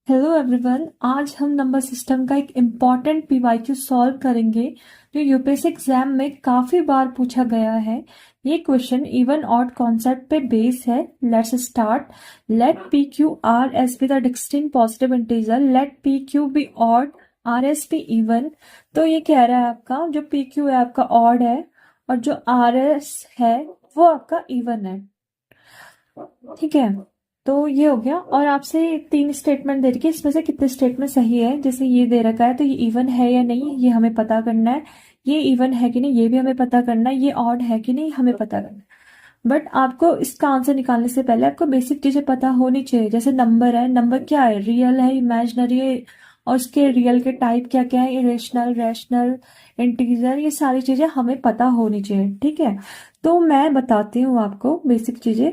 Hello everyone, आज हम number system का एक इम्पॉर्टेंट पीवाईक्यू सॉल्व करेंगे जो यूपीएससी एग्जाम में काफी बार पूछा गया है। ये क्वेश्चन इवन ऑड कॉन्सेप्ट पे बेस है। Let's start. Let P Q R S be the distinct positive integer, let P Q be odd, R S be even. तो ये कह रहा है आपका जो पी क्यू है आपका ऑड है और जो आर एस है वो आपका इवन है। ठीक है, तो ये हो गया। और आपसे 3 स्टेटमेंट दे रखी है, इसमें से कितने स्टेटमेंट सही है। जैसे ये दे रखा है तो ये इवन है या नहीं ये हमें पता करना है, ये इवन है कि नहीं ये भी हमें पता करना है, ये ऑड है कि नहीं हमें पता करना है। बट आपको इसका आंसर निकालने से पहले आपको बेसिक चीजें पता होनी चाहिए। जैसे नंबर है, नंबर क्या है, रियल है, इमेजिनरी है, और उसके रियल के टाइप क्या क्या है, इरेशनल, रैशनल, इंटीजर, ये सारी चीजें हमें पता होनी चाहिए। ठीक है, तो मैं बताती हूँ आपको बेसिक चीजें।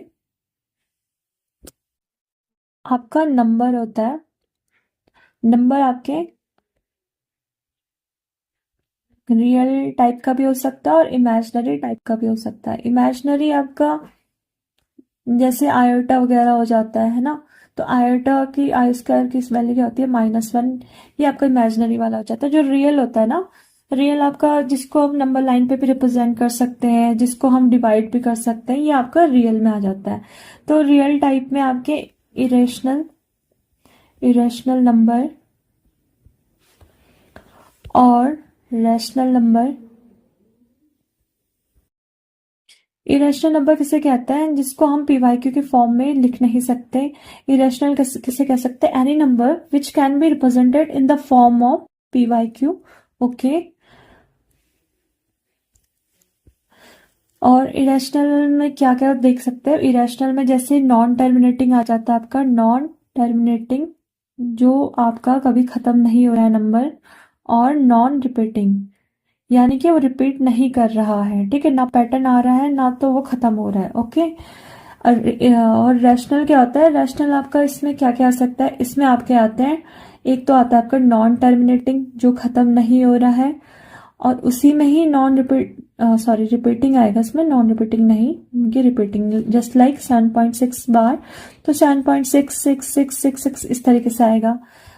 आपका नंबर होता है, नंबर आपके रियल टाइप का भी हो सकता है और इमेजिनरी टाइप का भी हो सकता है। इमेजिनरी आपका जैसे आयोटा वगैरह हो जाता है ना, तो आयोटा की आई स्क्वायर की वैल्यू क्या होती है -1, ये आपका इमेजिनरी वाला हो जाता है। जो रियल होता है ना, रियल आपका जिसको हम नंबर लाइन पे भी रिप्रेजेंट कर सकते हैं, जिसको हम डिवाइड भी कर सकते हैं, ये आपका रियल में आ जाता है। तो रियल टाइप में आपके इरेशनल, इरेशनल नंबर और रैशनल नंबर। इरेशनल नंबर किसे कहते हैं, जिसको हम पीवाईक्यू के फॉर्म में लिख नहीं सकते। इरेशनल किसे कह सकते हैं, any number which can be represented in the form of PYQ. Okay, और इरेशनल में क्या क्या देख सकते हैं। इरेशनल में जैसे नॉन टर्मिनेटिंग आ जाता है आपका, नॉन टर्मिनेटिंग जो आपका कभी खत्म नहीं हो रहा है नंबर, और नॉन रिपीटिंग यानी कि वो रिपीट नहीं कर रहा है। ठीक है, ना पैटर्न आ रहा है ना तो वो खत्म हो रहा है। ओके, और रैशनल क्या होता है, रैशनल आपका इसमें क्या क्या आ सकता है, इसमें आपके आते हैं, एक तो आता है आपका नॉन टर्मिनेटिंग जो खत्म नहीं हो रहा है, और उसी में ही नॉन रिपीट सॉरी रिपीटिंग आएगा इसमें, नॉन रिपीटिंग नहीं, ये रिपीटिंग जस्ट लाइक 7.6 बार, तो 7.6666 इस तरीके से आएगा।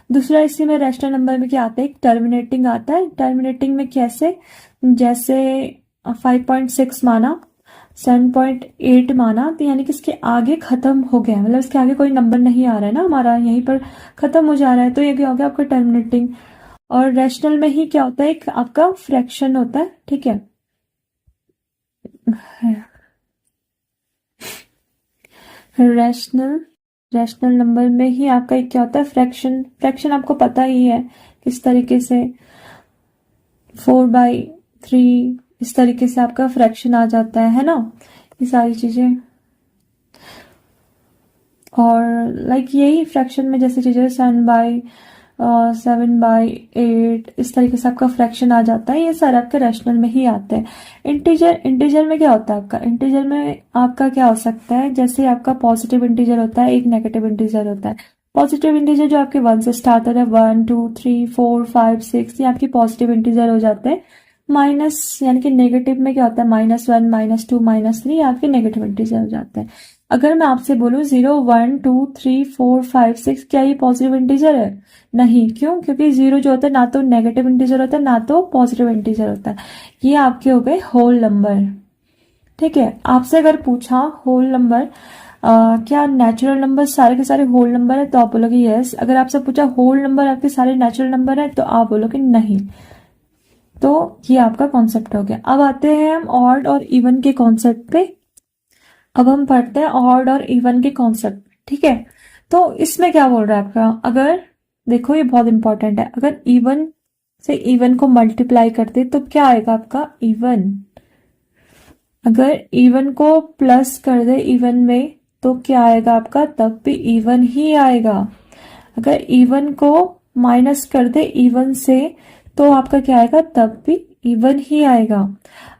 दूसरा इसी में रैशनल नंबर में क्या आता है, एक टर्मिनेटिंग आता है। टर्मिनेटिंग में कैसे, जैसे 5.6 माना, 7.8 माना, तो यानी कि इसके आगे खत्म हो गया, मतलब इसके आगे कोई नंबर नहीं आ रहा है ना हमारा, यहीं पर खत्म हो जा रहा है, तो ये क्या हो गया आपका टर्मिनेटिंग। और रैशनल में ही क्या होता है, एक आपका फ्रैक्शन होता है। ठीक है, रैशनल, रैशनल नंबर में ही आपका एक क्या होता है, फ्रैक्शन। फ्रैक्शन आपको पता ही है किस तरीके से, 4/3 इस तरीके से आपका फ्रैक्शन आ जाता है ना, ये सारी चीजें। और लाइक यही फ्रैक्शन में जैसे चीजें 7/8 इस तरीके से आपका फ्रैक्शन आ जाता है, ये सारे आपके रैशनल में ही आते हैं। इंटीजर, इंटीजर में क्या होता है आपका, इंटीजर में आपका क्या हो सकता है, जैसे आपका पॉजिटिव इंटीजर होता है, एक नेगेटिव इंटीजर होता है। पॉजिटिव इंटीजर जो आपके 1 से स्टार्ट होता है, 1 2 3 4 5 6, ये आपकी पॉजिटिव इंटीजर हो जाते हैं। माइनस यानी कि नेगेटिव में क्या होता है, -1 -2 -3 आपके नेगेटिव इंटीजर हो जाते हैं। अगर मैं आपसे बोलूं 0 1 2 3 4 5 6, क्या ये पॉजिटिव इंटीजर है, नहीं। क्यों, क्योंकि 0 जो होता है ना तो नेगेटिव इंटीजर होता है ना तो पॉजिटिव इंटीजर होता है, ये आपके हो गए होल नंबर। ठीक है, आपसे अगर पूछा होल नंबर क्या नेचुरल नंबर सारे के सारे होल नंबर है, तो आप बोलोगे यस। अगर आपसे पूछा होल नंबर आपके सारे नेचुरल नंबर है, तो आप बोलोगे नहीं। तो ये आपका कॉन्सेप्ट हो गया। अब आते हैं हम ऑड और इवन के कॉन्सेप्ट पे। अब हम पढ़ते हैं ऑड और इवन के कॉन्सेप्ट। ठीक है, तो इसमें क्या बोल रहा है आपका, अगर देखो ये बहुत इंपॉर्टेंट है, अगर इवन से इवन को मल्टीप्लाई करते तो क्या आएगा आपका इवन। अगर इवन को प्लस कर दे इवन में तो क्या आएगा आपका, तब भी इवन ही आएगा। अगर इवन को माइनस कर दे इवन से तो आपका क्या आएगा, तब भी इवन ही आएगा।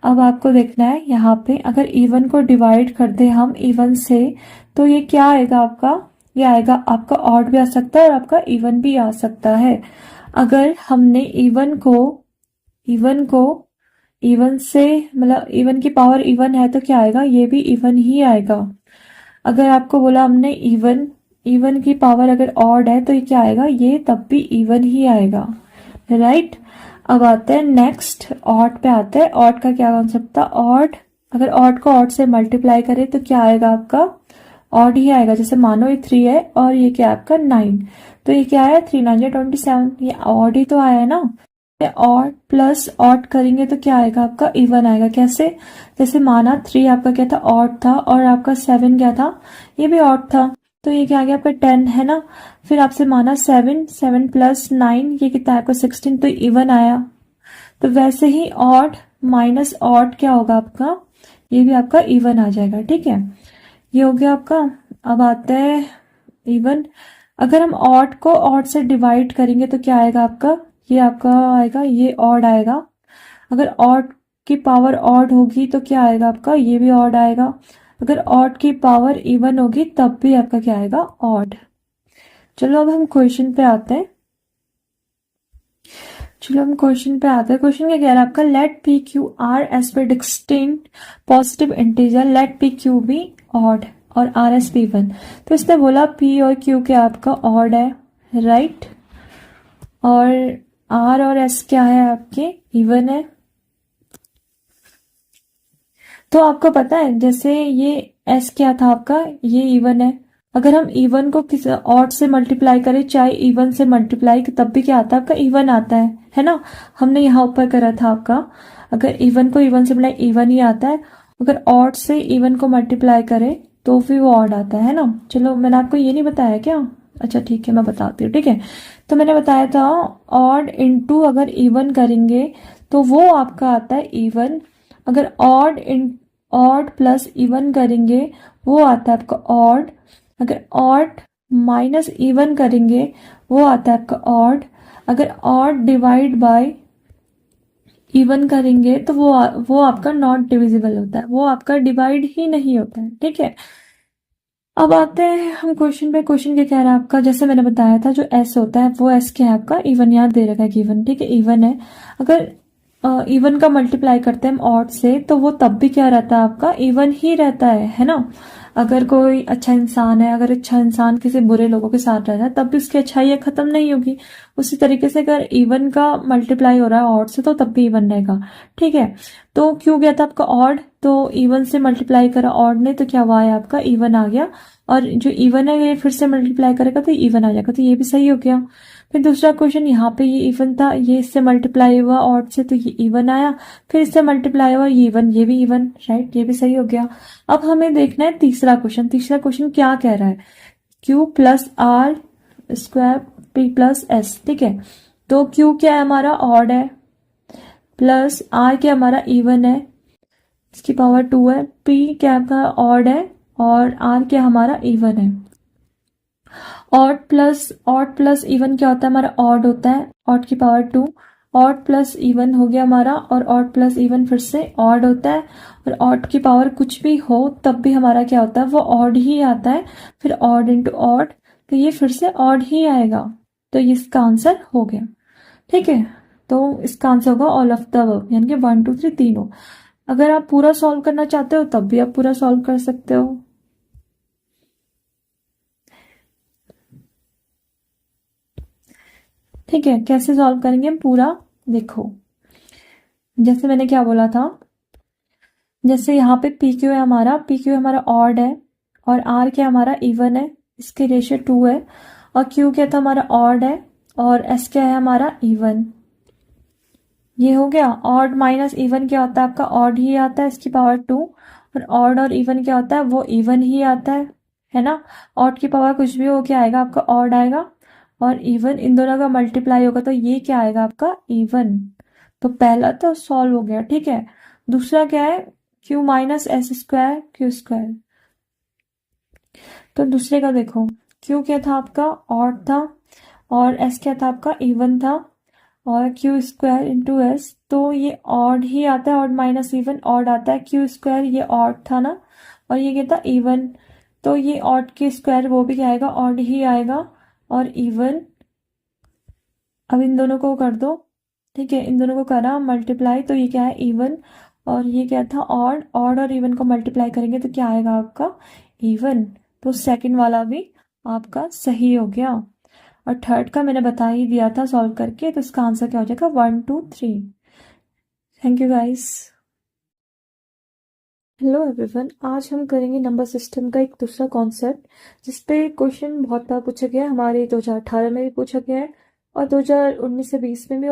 अब आपको देखना है यहाँ पे, अगर इवन को डिवाइड कर दे हम इवन से तो ये क्या आएगा आपका, ये आएगा आपका ऑड भी आ सकता है और आपका इवन भी आ सकता है। अगर हमने इवन को इवन से मतलब इवन की पावर इवन है तो क्या आएगा, ये भी इवन ही आएगा। अगर आपको बोला हमने इवन इवन की पावर अगर ऑड है तो ये क्या आएगा, ये तब भी इवन ही आएगा, राइट। अब आते हैं नेक्स्ट ऑड पे आते हैं। ऑड का क्या कॉन्सेप्ट था, ऑड अगर ऑड को ऑड से मल्टीप्लाई करें तो क्या आएगा आपका, ऑड ही आएगा। जैसे मानो ये 3 है और ये क्या है आपका 9, तो ये क्या है 3 9 27, ये ऑड ही तो आया है ना। ऑड प्लस ऑड करेंगे तो क्या आएगा आपका, इवन आएगा। कैसे, जैसे माना 3 आपका क्या था, ऑड था, और आपका 7 क्या था, ये भी ऑड था, तो ये क्या आ गया आपका 10 है ना। फिर आपसे माना 7 7 प्लस 9 ये कितना है आपका 16, तो इवन आया। तो वैसे ही ऑड माइनस ऑड क्या होगा आपका, ये भी आपका इवन आ जाएगा, ठीक है। ये हो गया आपका। अब आता है इवन। अगर हम ऑड को ऑड से डिवाइड करेंगे तो क्या आएगा आपका, ये आपका आएगा, ये ऑड आएगा। अगर ऑड की पावर ऑड होगी तो क्या आएगा आपका, ये भी ऑड आएगा। अगर ऑड की पावर इवन होगी तब भी आपका क्या आएगा, ऑड। चलो अब हम क्वेश्चन पे आते हैं। क्वेश्चन क्या कह रहा है आपका, let P Q R S पर distinct positive integer, let P Q be odd और आर एस पी वन। तो इसने बोला पी और क्यू क्या आपका ऑड है, राइट, और आर और एस क्या है आपके इवन है। तो आपको पता है जैसे ये एस क्या था आपका, ये इवन है। अगर हम इवन को किसी ऑड से मल्टीप्लाई करें, चाहे इवन से मल्टीप्लाई, तब भी क्या आता है आपका, इवन आता है ना। हमने यहाँ ऊपर करा था आपका, अगर इवन को इवन से मल्टीप्लाई, इवन ही आता है। अगर ऑड से इवन को मल्टीप्लाई करें तो फिर वो ऑड आता है ना। चलो मैंने आपको ये नहीं बताया क्या, अच्छा ठीक है मैं बताती हूँ, ठीक है। तो मैंने बताया था ऑड इंटू अगर इवन करेंगे तो वो आपका आता है इवन। अगर ऑड प्लस इवन करेंगे वो आता है आपका ऑड। अगर ऑड माइनस इवन करेंगे वो आता है आपका ऑड। अगर ऑड डिवाइड बाय इवन करेंगे तो वो आपका नॉट डिविजिबल होता है, वो आपका डिवाइड ही नहीं होता है, ठीक है। अब आते हैं हम क्वेश्चन पे। क्वेश्चन क्या कह रहा है आपका, जैसे मैंने बताया था जो एस होता है वो एस क्या है आपका, इवन, याद दे रखा है कि इवन, ठीक है, इवन है। अगर इवन का मल्टीप्लाई करते हैं हम ऑड से तो वो तब भी क्या रहता है आपका, इवन ही रहता है ना। अगर कोई अच्छा इंसान है, अगर अच्छा इंसान किसी बुरे लोगों के साथ रहता है तब भी उसकी अच्छाई खत्म नहीं होगी। उसी तरीके से अगर इवन का मल्टीप्लाई हो रहा है ऑड से तो तब भी इवन रहेगा, ठीक है। तो क्यों गया था आपका ऑड, तो इवन से मल्टीप्लाई करा ऑड ने तो क्या हुआ है आपका, इवन आ गया। और जो इवन है ये फिर से मल्टीप्लाई करेगा तो इवन आ जाएगा, तो ये भी सही हो गया। फिर दूसरा क्वेश्चन, यहाँ पे ये इवन था, ये इससे मल्टीप्लाई हुआ ऑड से तो ये इवन आया, फिर इससे मल्टीप्लाई हुआ ये इवन, ये भी इवन, राइट, ये भी सही हो गया। अब हमें देखना है तीसरा क्वेश्चन। तीसरा क्वेश्चन क्या कह रहा है, Q plus R square P plus S, ठीक है। तो क्यू क्या है हमारा, ऑड है, प्लस आर क्या हमारा इवन है, इसकी पावर 2 है, पी क्या आपका ऑड है, और आर क्या हमारा इवन है। ऑड प्लस इवन क्या होता है हमारा, ऑड होता है, ऑड की पावर 2, ऑड प्लस इवन हो गया हमारा, और ऑड प्लस इवन फिर से ऑड होता है। और ऑड की पावर कुछ भी हो तब भी हमारा क्या होता है, वो ऑड ही आता है। फिर ऑड इंटू ऑड, तो ये फिर से ऑड ही आएगा, तो इसका आंसर हो गया, ठीक है। तो इसका आंसर होगा ऑल ऑफ द अबव, यानी कि 1 2 3 तीनों। अगर आप पूरा सॉल्व करना चाहते हो तब भी आप पूरा सॉल्व कर सकते हो, ठीक है। कैसे सॉल्व करेंगे हम पूरा, देखो जैसे मैंने क्या बोला था, जैसे यहाँ पे पी क्यू है हमारा, पी क्यू हमारा ऑड है, और आर क्या हमारा इवन है, इसके रेशियो 2 है, और क्यू क्या था हमारा ऑड है, और एस क्या है हमारा इवन। ये हो गया। ऑड माइनस इवन क्या होता है आपका, ऑड ही आता है, इसकी पावर 2, और ऑड और इवन क्या होता है, वो इवन ही आता है ना। ऑड की पावर कुछ भी हो क्या आएगा आपका, ऑड आएगा, और इवन इन दोनों का मल्टीप्लाई होगा तो ये क्या आएगा आपका, इवन। तो पहला तो सॉल्व हो गया, ठीक है। दूसरा क्या है, Q minus S square Q square. तो दूसरे का देखो, क्यू क्या था आपका, ऑड था, और एस क्या था आपका, इवन था, और क्यू स्क्वायर इंटू एस, तो ये ऑड ही आता है, ऑड माइनस इवन ऑड आता है, क्यू स्क्वायर ये ऑड था ना, और ये क्या था इवन, तो ये ऑड के स्क्वायर वो भी क्या आएगा, ऑड ही आएगा, और इवन। अब इन दोनों को कर दो, ठीक है, इन दोनों को करा मल्टीप्लाई तो ये क्या है, इवन, और ये क्या था ऑड, ऑड और इवन को मल्टीप्लाई करेंगे तो क्या आएगा आपका, इवन। तो सेकंड वाला भी आपका सही हो गया। और थर्ड का मैंने बता ही दिया था सॉल्व करके, तो इसका आंसर क्या हो जाएगा 1 2 3। Thank you guys. Hello everyone, आज हम करेंगे नंबर सिस्टम का एक दूसरा कॉन्सेप्ट, जिस पे क्वेश्चन बहुत बार पूछा गया है। हमारे 2018 में भी पूछा गया है और 2019 से 20 में भी,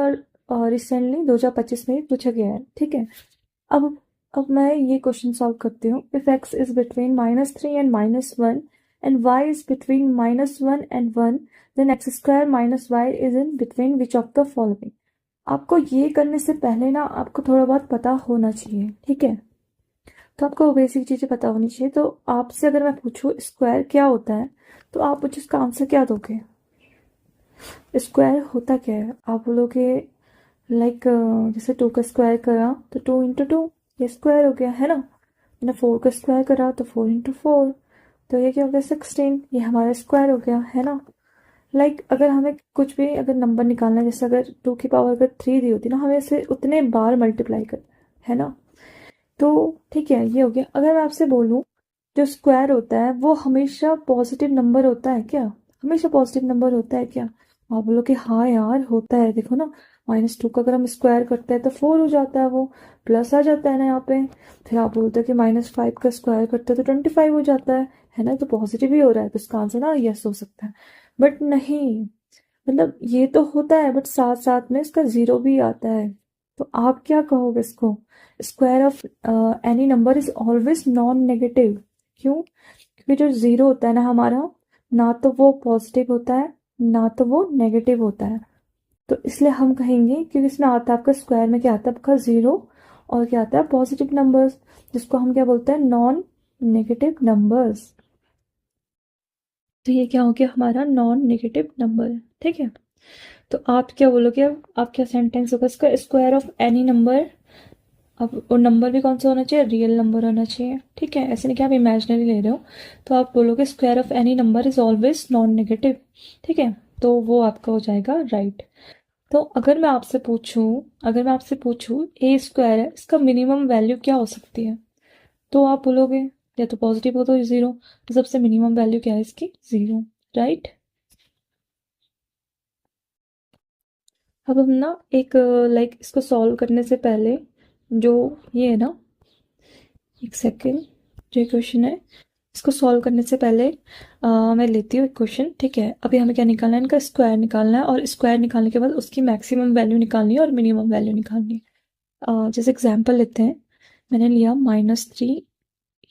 और रिसेंटली 2025 में भी पूछा गया है। ठीक है, अब मैं ये क्वेश्चन सॉल्व करती हूँ। If x is between -3 and -1 and y is between -1 and 1, then x square minus Y is in between which of the following. आपको ये करने से पहले ना आपको थोड़ा बहुत पता होना चाहिए। ठीक है, तो आपको बेसिक चीज़ें पता होनी चाहिए। तो आपसे अगर मैं पूछूँ स्क्वायर क्या होता है, तो आप मुझे इसका आंसर क्या दोगे? स्क्वायर होता क्या है? आप बोलोगे लाइक जैसे 2 का स्क्वायर करा तो 2 इंटू 2, ये स्क्वायर हो गया है ना। मैंने 4 का स्क्वायर करा तो 4 इंटू 4, तो ये क्या हो गया 16, ये हमारा स्क्वायर हो गया है ना। लाइक अगर हमें कुछ भी अगर नंबर निकालना है, जैसे अगर 2 की पावर अगर 3 दी होती ना, हमें इसे उतने बार मल्टीप्लाई करना है ना। तो ठीक है, ये हो गया। अगर मैं आपसे बोलूँ जो स्क्वायर होता है वो हमेशा पॉजिटिव नंबर होता है क्या? हमेशा पॉजिटिव नंबर होता है क्या? आप बोलो कि हाँ यार होता है। देखो ना, -2 का अगर हम स्क्वायर करते हैं तो 4 हो जाता है, वो प्लस आ जाता है ना यहाँ पे। फिर आप बोलते हो कि -5 का स्क्वायर करते हैं तो 25 हो जाता है ना। तो पॉजिटिव ही हो रहा है, तो इसका आंसर ना यस हो सकता है। बट नहीं, मतलब ये तो होता है बट साथ साथ में इसका जीरो भी आता है। तो आप क्या कहोगे इसको? Square of any number is always non negative. क्यों? क्योंकि जो जीरो होता है ना हमारा, ना तो वो पॉजिटिव होता है ना तो वो नेगेटिव होता है। तो इसलिए हम कहेंगे, क्योंकि इसमें आता है आपका स्क्वायर में क्या आता है आपका जीरो, और क्या आता है पॉजिटिव नंबर्स, जिसको हम क्या बोलते हैं नॉन नेगेटिव नंबर्स। तो ये क्या हो गया हमारा नॉन नेगेटिव नंबर। ठीक है, तो आप क्या बोलोगे? अब आप क्या सेंटेंस होगा इसका? Square of any number. अब और नंबर भी कौन सा होना चाहिए? रियल नंबर होना चाहिए। ठीक है, ऐसे नहीं कि आप इमेजिनरी ले रहे हो। तो आप बोलोगे square of any number is always non negative. ठीक है, तो वो आपका हो जाएगा राइट। तो अगर मैं आपसे पूछूं ए स्क्वायर है, इसका मिनिमम वैल्यू क्या हो सकती है? तो आप बोलोगे या तो पॉजिटिव हो तो जीरो, तो सबसे मिनिमम वैल्यू क्या है इसकी? जीरो। राइट। अब हम ना एक लाइक इसको सॉल्व करने से पहले, जो ये है ना, एक सेकेंड, जो क्वेश्चन है इसको सॉल्व करने से पहले मैं लेती हूँ एक क्वेश्चन। ठीक है, अभी हमें क्या निकालना है? इनका स्क्वायर निकालना है, और स्क्वायर निकालने के बाद उसकी मैक्सिमम वैल्यू निकालनी है और मिनिमम वैल्यू निकालनी है। जैसे एग्जांपल लेते हैं, मैंने लिया -3,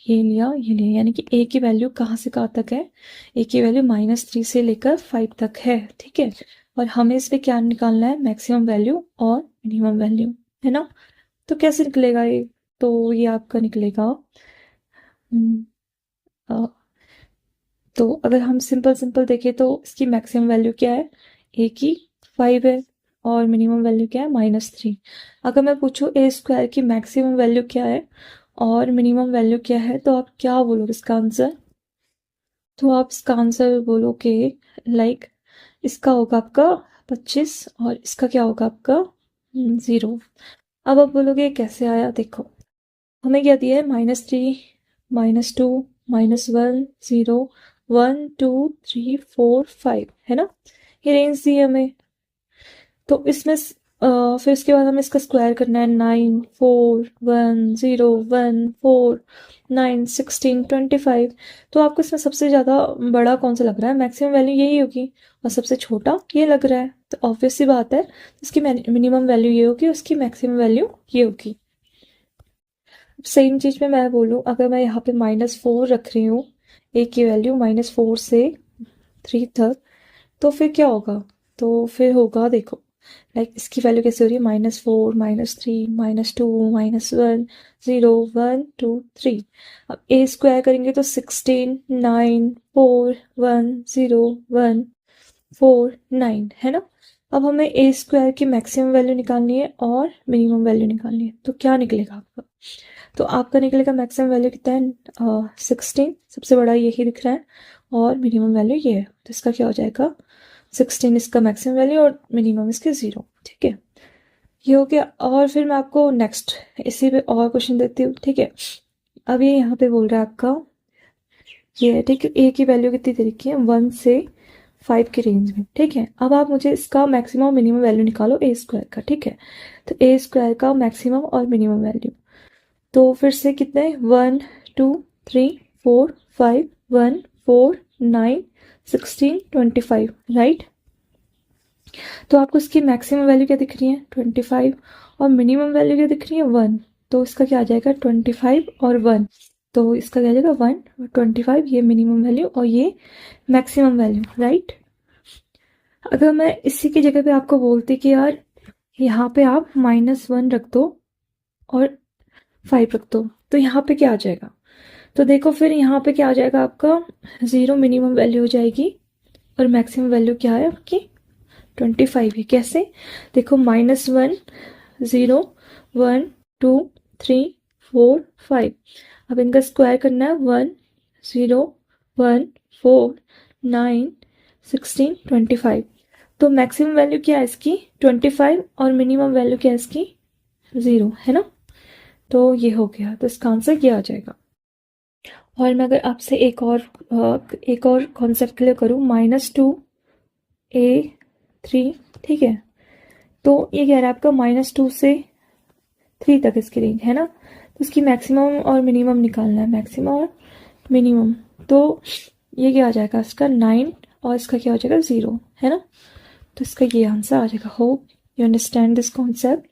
ये लिया, यानी कि ए की वैल्यू कहाँ से कहाँ तक है? ए की वैल्यू -3 से लेकर 5 तक है। ठीक है, और हमें इस पे क्या निकालना है? मैक्सिमम वैल्यू और मिनिमम वैल्यू, है ना। तो कैसे निकलेगा ये? तो ये आपका निकलेगा हम्म, अ, तो अगर हम सिंपल सिंपल देखें तो इसकी मैक्सिमम वैल्यू क्या है? ए की 5 है, और मिनिमम वैल्यू क्या है? -3। अगर मैं पूछूं ए स्क्वायर की मैक्सिमम वैल्यू क्या है और मिनिमम वैल्यू क्या है, तो आप क्या बोलोगे इसका आंसर? तो आप इसका आंसर बोलोगे लाइक इसका होगा आपका 25, और इसका क्या होगा आपका 0। अब आप बोलोगे कैसे आया? देखो, हमें क्या दिया है? -3, -2, -1, 0, 1 2 3 4 5, है ना। ये रेंज दी है हमें। तो इसमें फिर उसके बाद हमें इसका स्क्वायर करना है। 9 4 1 0 1 4 9 16 25। तो आपको इसमें सबसे ज़्यादा बड़ा कौन सा लग रहा है? मैक्सिमम वैल्यू यही होगी, और सबसे छोटा ये लग रहा है। तो ऑब्वियस सी बात है, इसकी मिनिमम वैल्यू ये होगी, उसकी मैक्सिमम वैल्यू ये होगी। सेम चीज़ में मैं बोलूँ, अगर मैं यहाँ पे -4 रख रही हूँ, ए की वैल्यू -4 से 3 तक, तो फिर क्या होगा? तो फिर होगा, देखो लाइक इसकी वैल्यू कैसे हो रही है? -4 -3 -2 -1 0 1 2 3। अब ए स्क्वायर करेंगे तो 16 9 4 1 0 1 4 9, है ना। अब हमें ए स्क्वायर की मैक्सिमम वैल्यू निकालनी है और मिनिमम वैल्यू निकालनी है, तो क्या निकलेगा आपका? तो आपका निकलेगा मैक्सिमम वैल्यू कितना है? 16, सबसे बड़ा यही दिख रहा है, और मिनिमम वैल्यू ये है। तो इसका क्या हो जाएगा? 16 इसका मैक्सिमम वैल्यू और मिनिमम इसके 0। ठीक है, ये हो गया। और फिर मैं आपको नेक्स्ट इसी पे और क्वेश्चन देती हूँ। ठीक है, अब ये यहाँ पे बोल रहा है आपका ये है, ठीक है। ए की वैल्यू कितनी दे रखी है, 1 से 5 के रेंज में, ठीक है। अब आप मुझे इसका मैक्सिमम मिनिमम वैल्यू निकालो ए स्क्वायर का, ठीक है। तो ए स्क्वायर का मैक्सिमम और मिनिमम वैल्यू, तो फिर से कितने, 1 2 3 4 5 1 4 9 16 25, राइट। तो आपको इसकी मैक्सिमम वैल्यू क्या दिख रही है, 25, और मिनिमम वैल्यू क्या दिख रही है, 1। तो इसका क्या आ जाएगा, 25 और 1, तो इसका क्या आ जाएगा 1 और 25, ये मिनिमम वैल्यू और ये मैक्सिमम वैल्यू, राइट। अगर मैं इसी की जगह पे आपको बोलती कि यार यहाँ पे आप -1 रख दो और 5 रख दो, तो यहाँ पे क्या आ जाएगा, तो देखो फिर यहाँ पे क्या आ जाएगा आपका, 0 मिनिमम वैल्यू हो जाएगी और मैक्सिमम वैल्यू क्या है आपकी, 25 है। कैसे, देखो -1 0 1 2 3 4 5, अब इनका स्क्वायर करना है, 1 0 1 4 9 16 25, तो मैक्सिमम वैल्यू क्या है इसकी 25 और मिनिमम वैल्यू क्या है इसकी 0, है ना। तो ये हो गया, तो इसका आंसर ये आ जाएगा। और मैं अगर आपसे एक और कॉन्सेप्ट क्लियर करूँ, -2 A3, ठीक है। तो ये कह रहा है आपका -2 से 3 तक इसकी रेंज, है ना। तो इसकी मैक्सिमम और मिनिमम निकालना है, मैक्सिमम और मिनिमम। तो ये क्या आ जाएगा इसका 9 और इसका क्या हो जाएगा 0, है ना। तो इसका ये आंसर आ जाएगा। Hope you understand this concept.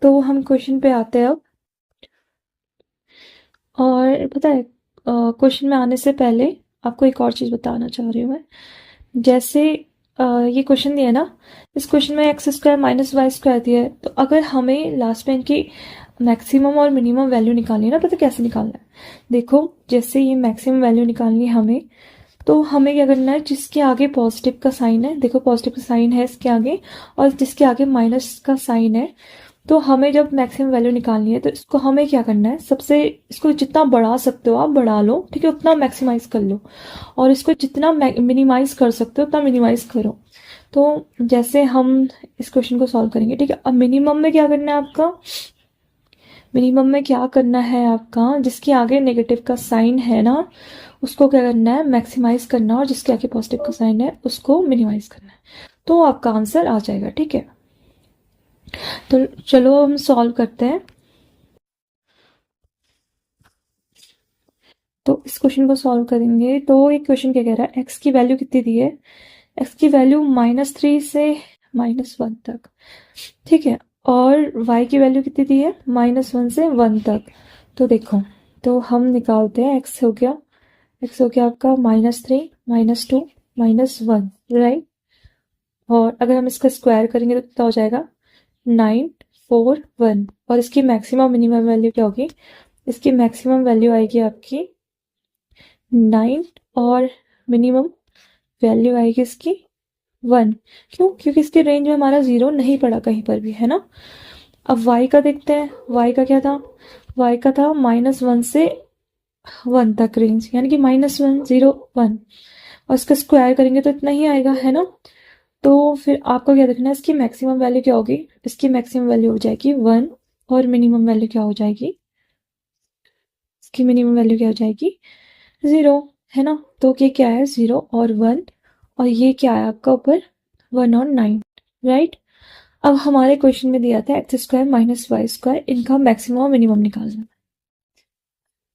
तो हम क्वेश्चन पे आते हैं अब। और पता है क्वेश्चन में आने से पहले आपको एक और चीज़ बताना चाह रही हूँ मैं। जैसे ये क्वेश्चन दिया है ना, इस क्वेश्चन में x² - y² दिया है, तो अगर हमें लास्ट में इनकी मैक्सिमम और मिनिमम वैल्यू निकालनी है ना, पता कैसे निकालना है। देखो जैसे ये मैक्सिमम वैल्यू निकालनी है हमें, तो हमें क्या करना है, जिसके आगे पॉजिटिव का साइन है, देखो पॉजिटिव का साइन है इसके आगे, और जिसके आगे माइनस का साइन है, तो हमें जब मैक्सिमम वैल्यू निकालनी है तो इसको हमें क्या करना है, सबसे इसको जितना बढ़ा सकते हो आप बढ़ा लो, ठीक है, उतना मैक्सिमाइज कर लो, और इसको जितना मिनिमाइज कर सकते हो उतना मिनिमाइज करो। तो जैसे हम इस क्वेश्चन को सॉल्व करेंगे, ठीक है। अब मिनिमम में क्या करना है आपका, मिनिमम में क्या करना है आपका, जिसके आगे नेगेटिव का साइन है ना, उसको क्या करना है, मैक्सिमाइज करना, और जिसके आगे पॉजिटिव का साइन है उसको मिनिमाइज करना है, तो आपका आंसर आ जाएगा, ठीक है। तो चलो हम सॉल्व करते हैं। तो इस क्वेश्चन को सॉल्व करेंगे, तो एक क्वेश्चन क्या कह रहा है, एक्स की वैल्यू कितनी दी है, एक्स की वैल्यू -3 से -1 तक, ठीक है। और y की वैल्यू कितनी दी है, -1 से 1 तक। तो देखो, तो हम निकालते हैं, x हो गया आपका -3 -2 -1, राइट। और अगर हम इसका स्क्वायर करेंगे तो कितना हो जाएगा, 9 4 1, और इसकी मैक्सिमम मिनिमम वैल्यू क्या होगी, इसकी मैक्सिमम वैल्यू आएगी आपकी 9 और मिनिमम वैल्यू आएगी इसकी 1। क्यों, क्योंकि इसके रेंज में हमारा 0 नहीं पड़ा कहीं पर भी, है ना। अब y का देखते हैं, y का क्या था, y का था -1 से 1 तक रेंज, यानी कि -1 0 1, और इसका स्क्वायर करेंगे तो इतना ही आएगा, है ना। तो फिर आपको क्या देखना है, इसकी मैक्सिमम वैल्यू क्या होगी, इसकी मैक्सिमम वैल्यू हो जाएगी 1, और मिनिमम वैल्यू क्या हो जाएगी, इसकी मिनिमम वैल्यू क्या हो जाएगी 0, है ना। तो ये क्या है, 0 और 1, और ये क्या है आपका ऊपर 1 और 9, राइट। अब हमारे क्वेश्चन में दिया था x² - y², इनका मैक्सिमम और मिनिमम निकालना है।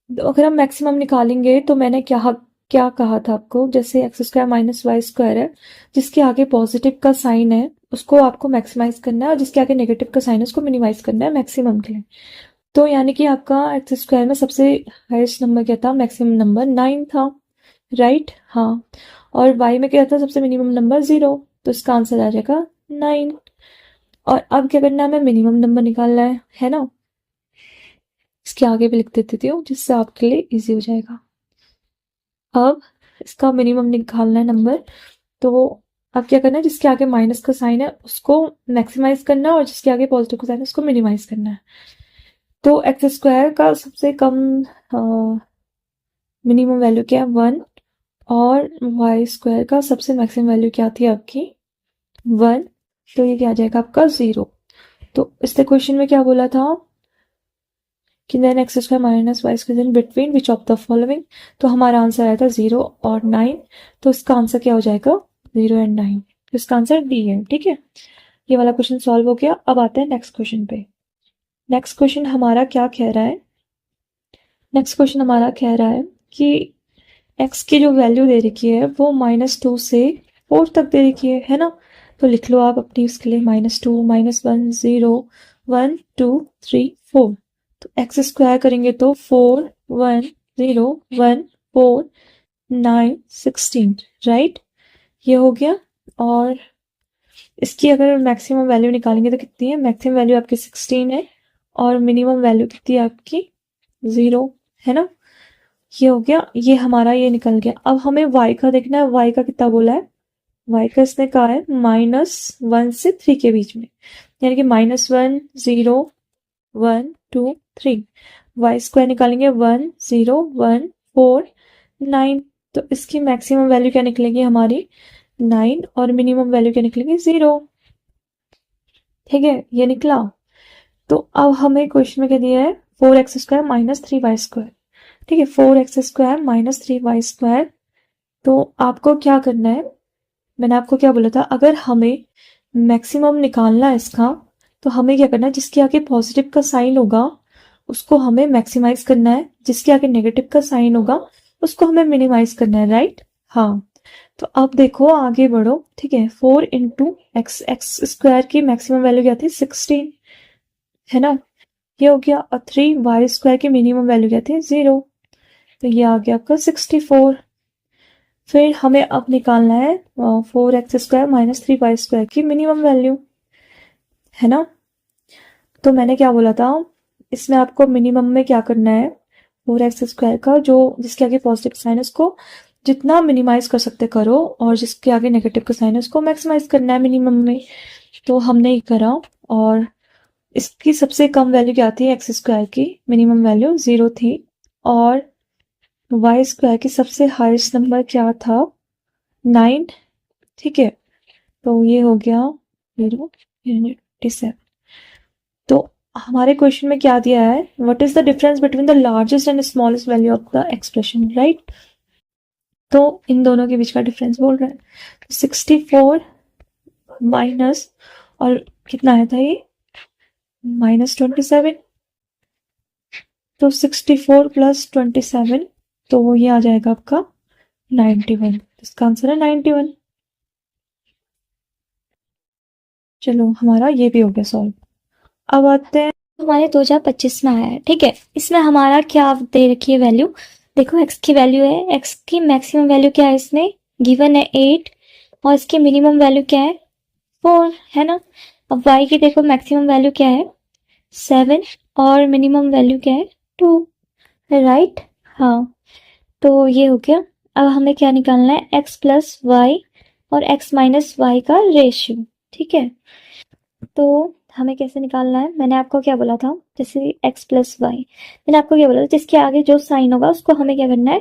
तो अगर हम मैक्सिमम निकालेंगे तो मैंने क्या कहा था आपको, जैसे x² - y² है, जिसके आगे पॉजिटिव का साइन है उसको आपको मैक्सिमाइज करना है, और जिसके आगे नेगेटिव का साइन है उसको मिनिमाइज करना है मैक्सिमम के लिए। तो यानी कि आपका x² में सबसे हाईएस्ट नंबर क्या था, मैक्सिमम नंबर 9 था, राइट, हाँ। और y में क्या था, सबसे मिनिमम नंबर 0, तो इसका आंसर आ जाएगा 9। और अब क्या करना है, हमें मिनिमम नंबर निकालना है ना। इसके आगे भी लिख देती हूँ जिससे आपके लिए इजी हो जाएगा। अब इसका मिनिमम निकालना है नंबर, तो अब क्या करना है, जिसके आगे माइनस का साइन है उसको मैक्सिमाइज करना है, और जिसके आगे पॉजिटिव का साइन है उसको मिनिमाइज करना है। तो x² का सबसे कम मिनिमम वैल्यू क्या है 1, और y² का सबसे मैक्सिमम वैल्यू क्या थी आपकी 1, तो ये क्या आ जाएगा आपका 0। तो इससे क्वेश्चन में क्या बोला था कि then x square minus y square in between which of the following. तो हमारा आंसर आया था 0 और 9, तो इसका आंसर क्या हो जाएगा 0 एंड 9, तो इसका आंसर डी है। ठीक है, ये वाला क्वेश्चन सॉल्व हो गया। अब आते हैं नेक्स्ट क्वेश्चन पे। नेक्स्ट क्वेश्चन हमारा क्या कह रहा है, नेक्स्ट क्वेश्चन हमारा कह रहा है कि एक्स की जो वैल्यू दे रखी है वो -2 से 4 तक दे रखी है ना। तो लिख लो आप अपनी उसके लिए -2 -1 0 1 2 3 4। तो एक्स स्क्वायर करेंगे तो 4 1 0 1 4 9 16, राइट, ये हो गया। और इसकी अगर मैक्सिमम वैल्यू निकालेंगे तो कितनी है, मैक्सिमम वैल्यू आपकी 16 है और मिनिमम वैल्यू कितनी है आपकी 0, है ना। ये हो गया, ये हमारा ये निकल गया। अब हमें y का देखना है, y का कितना बोला है, y का इसने कहा है -1 से 3 के बीच में, यानी कि -1 0 1 2 3। वाई स्क्वायर निकालेंगे 1 0 1 4 9। तो इसकी मैक्सिमम वैल्यू क्या निकलेगी हमारी 9 और मिनिमम वैल्यू क्या निकलेगी 0। ठीक है, ये निकला। तो अब हमें क्वेश्चन में क्या दिया है 4x स्क्वायर -3y स्क्वायर। ठीक है, 4x स्क्वायर -3y स्क्वायर। तो आपको क्या करना है, मैंने आपको क्या बोला था, अगर हमें मैक्सिमम निकालना है इसका तो हमें क्या करना है, जिसके आगे पॉजिटिव का साइन होगा उसको हमें मैक्सिमाइज करना है, जिसके आगे नेगेटिव का साइन होगा उसको हमें मिनिमाइज करना है, राइट। हाँ, तो अब देखो आगे बढ़ो। ठीक है, 4 इंटू एक्स, एक्स स्क्वायर की मैक्सिमम वैल्यू क्या थी 16, है ना, ये हो गया। और 3 वाई स्क्वायर की मिनिमम वैल्यू क्या थी 0, तो ये आ गया आपका 64। फिर हमें अब निकालना है 4x स्क्वायर -3y स्क्वायर की मिनिमम वैल्यू, है ना। तो मैंने क्या बोला था, इसमें आपको मिनिमम में क्या करना है, 4x स्क्वायर का जो जिसके आगे पॉजिटिव साइन है उसको जितना मिनिमाइज कर सकते करो, और जिसके आगे नेगेटिव का साइन है उसको मैक्सिमाइज करना है मिनिमम में। तो हमने ये करा, और इसकी सबसे कम वैल्यू क्या थी एक्स स्क्वायर की, मिनिमम वैल्यू 0 थी, और वाई स्क्वायर की सबसे हाईएस्ट नंबर क्या था 9। ठीक है, तो ये हो गया 0 तो हमारे क्वेश्चन में क्या दिया है, what is the difference between the largest and smallest value of the expression, right. तो इन दोनों के बीच का डिफरेंस बोल रहा है। तो 64 माइनस, और कितना आया था ये -27, तो 64 + 27, तो वो ये आ जाएगा आपका 91। इसका आंसर है 91। चलो हमारा ये भी हो गया सॉल्व। अब आते हैं हमारे 2025 में आया है। ठीक है, इसमें हमारा क्या दे रखी है वैल्यू, देखो एक्स की वैल्यू है, एक्स की मैक्सिमम वैल्यू क्या है, इसमें गिवन है 8 और इसकी मिनिमम वैल्यू क्या है 4, है ना। अब वाई की देखो मैक्सिमम वैल्यू क्या है 7 और मिनिमम वैल्यू क्या है 2, राइट। हाँ, तो ये हो गया। अब हमें क्या निकालना है x + y और x - y का रेशियो। ठीक है, तो हमें कैसे निकालना है, मैंने आपको क्या बोला था, जैसे x + y, मैंने आपको क्या बोला था, जिसके आगे जो साइन होगा उसको हमें क्या करना है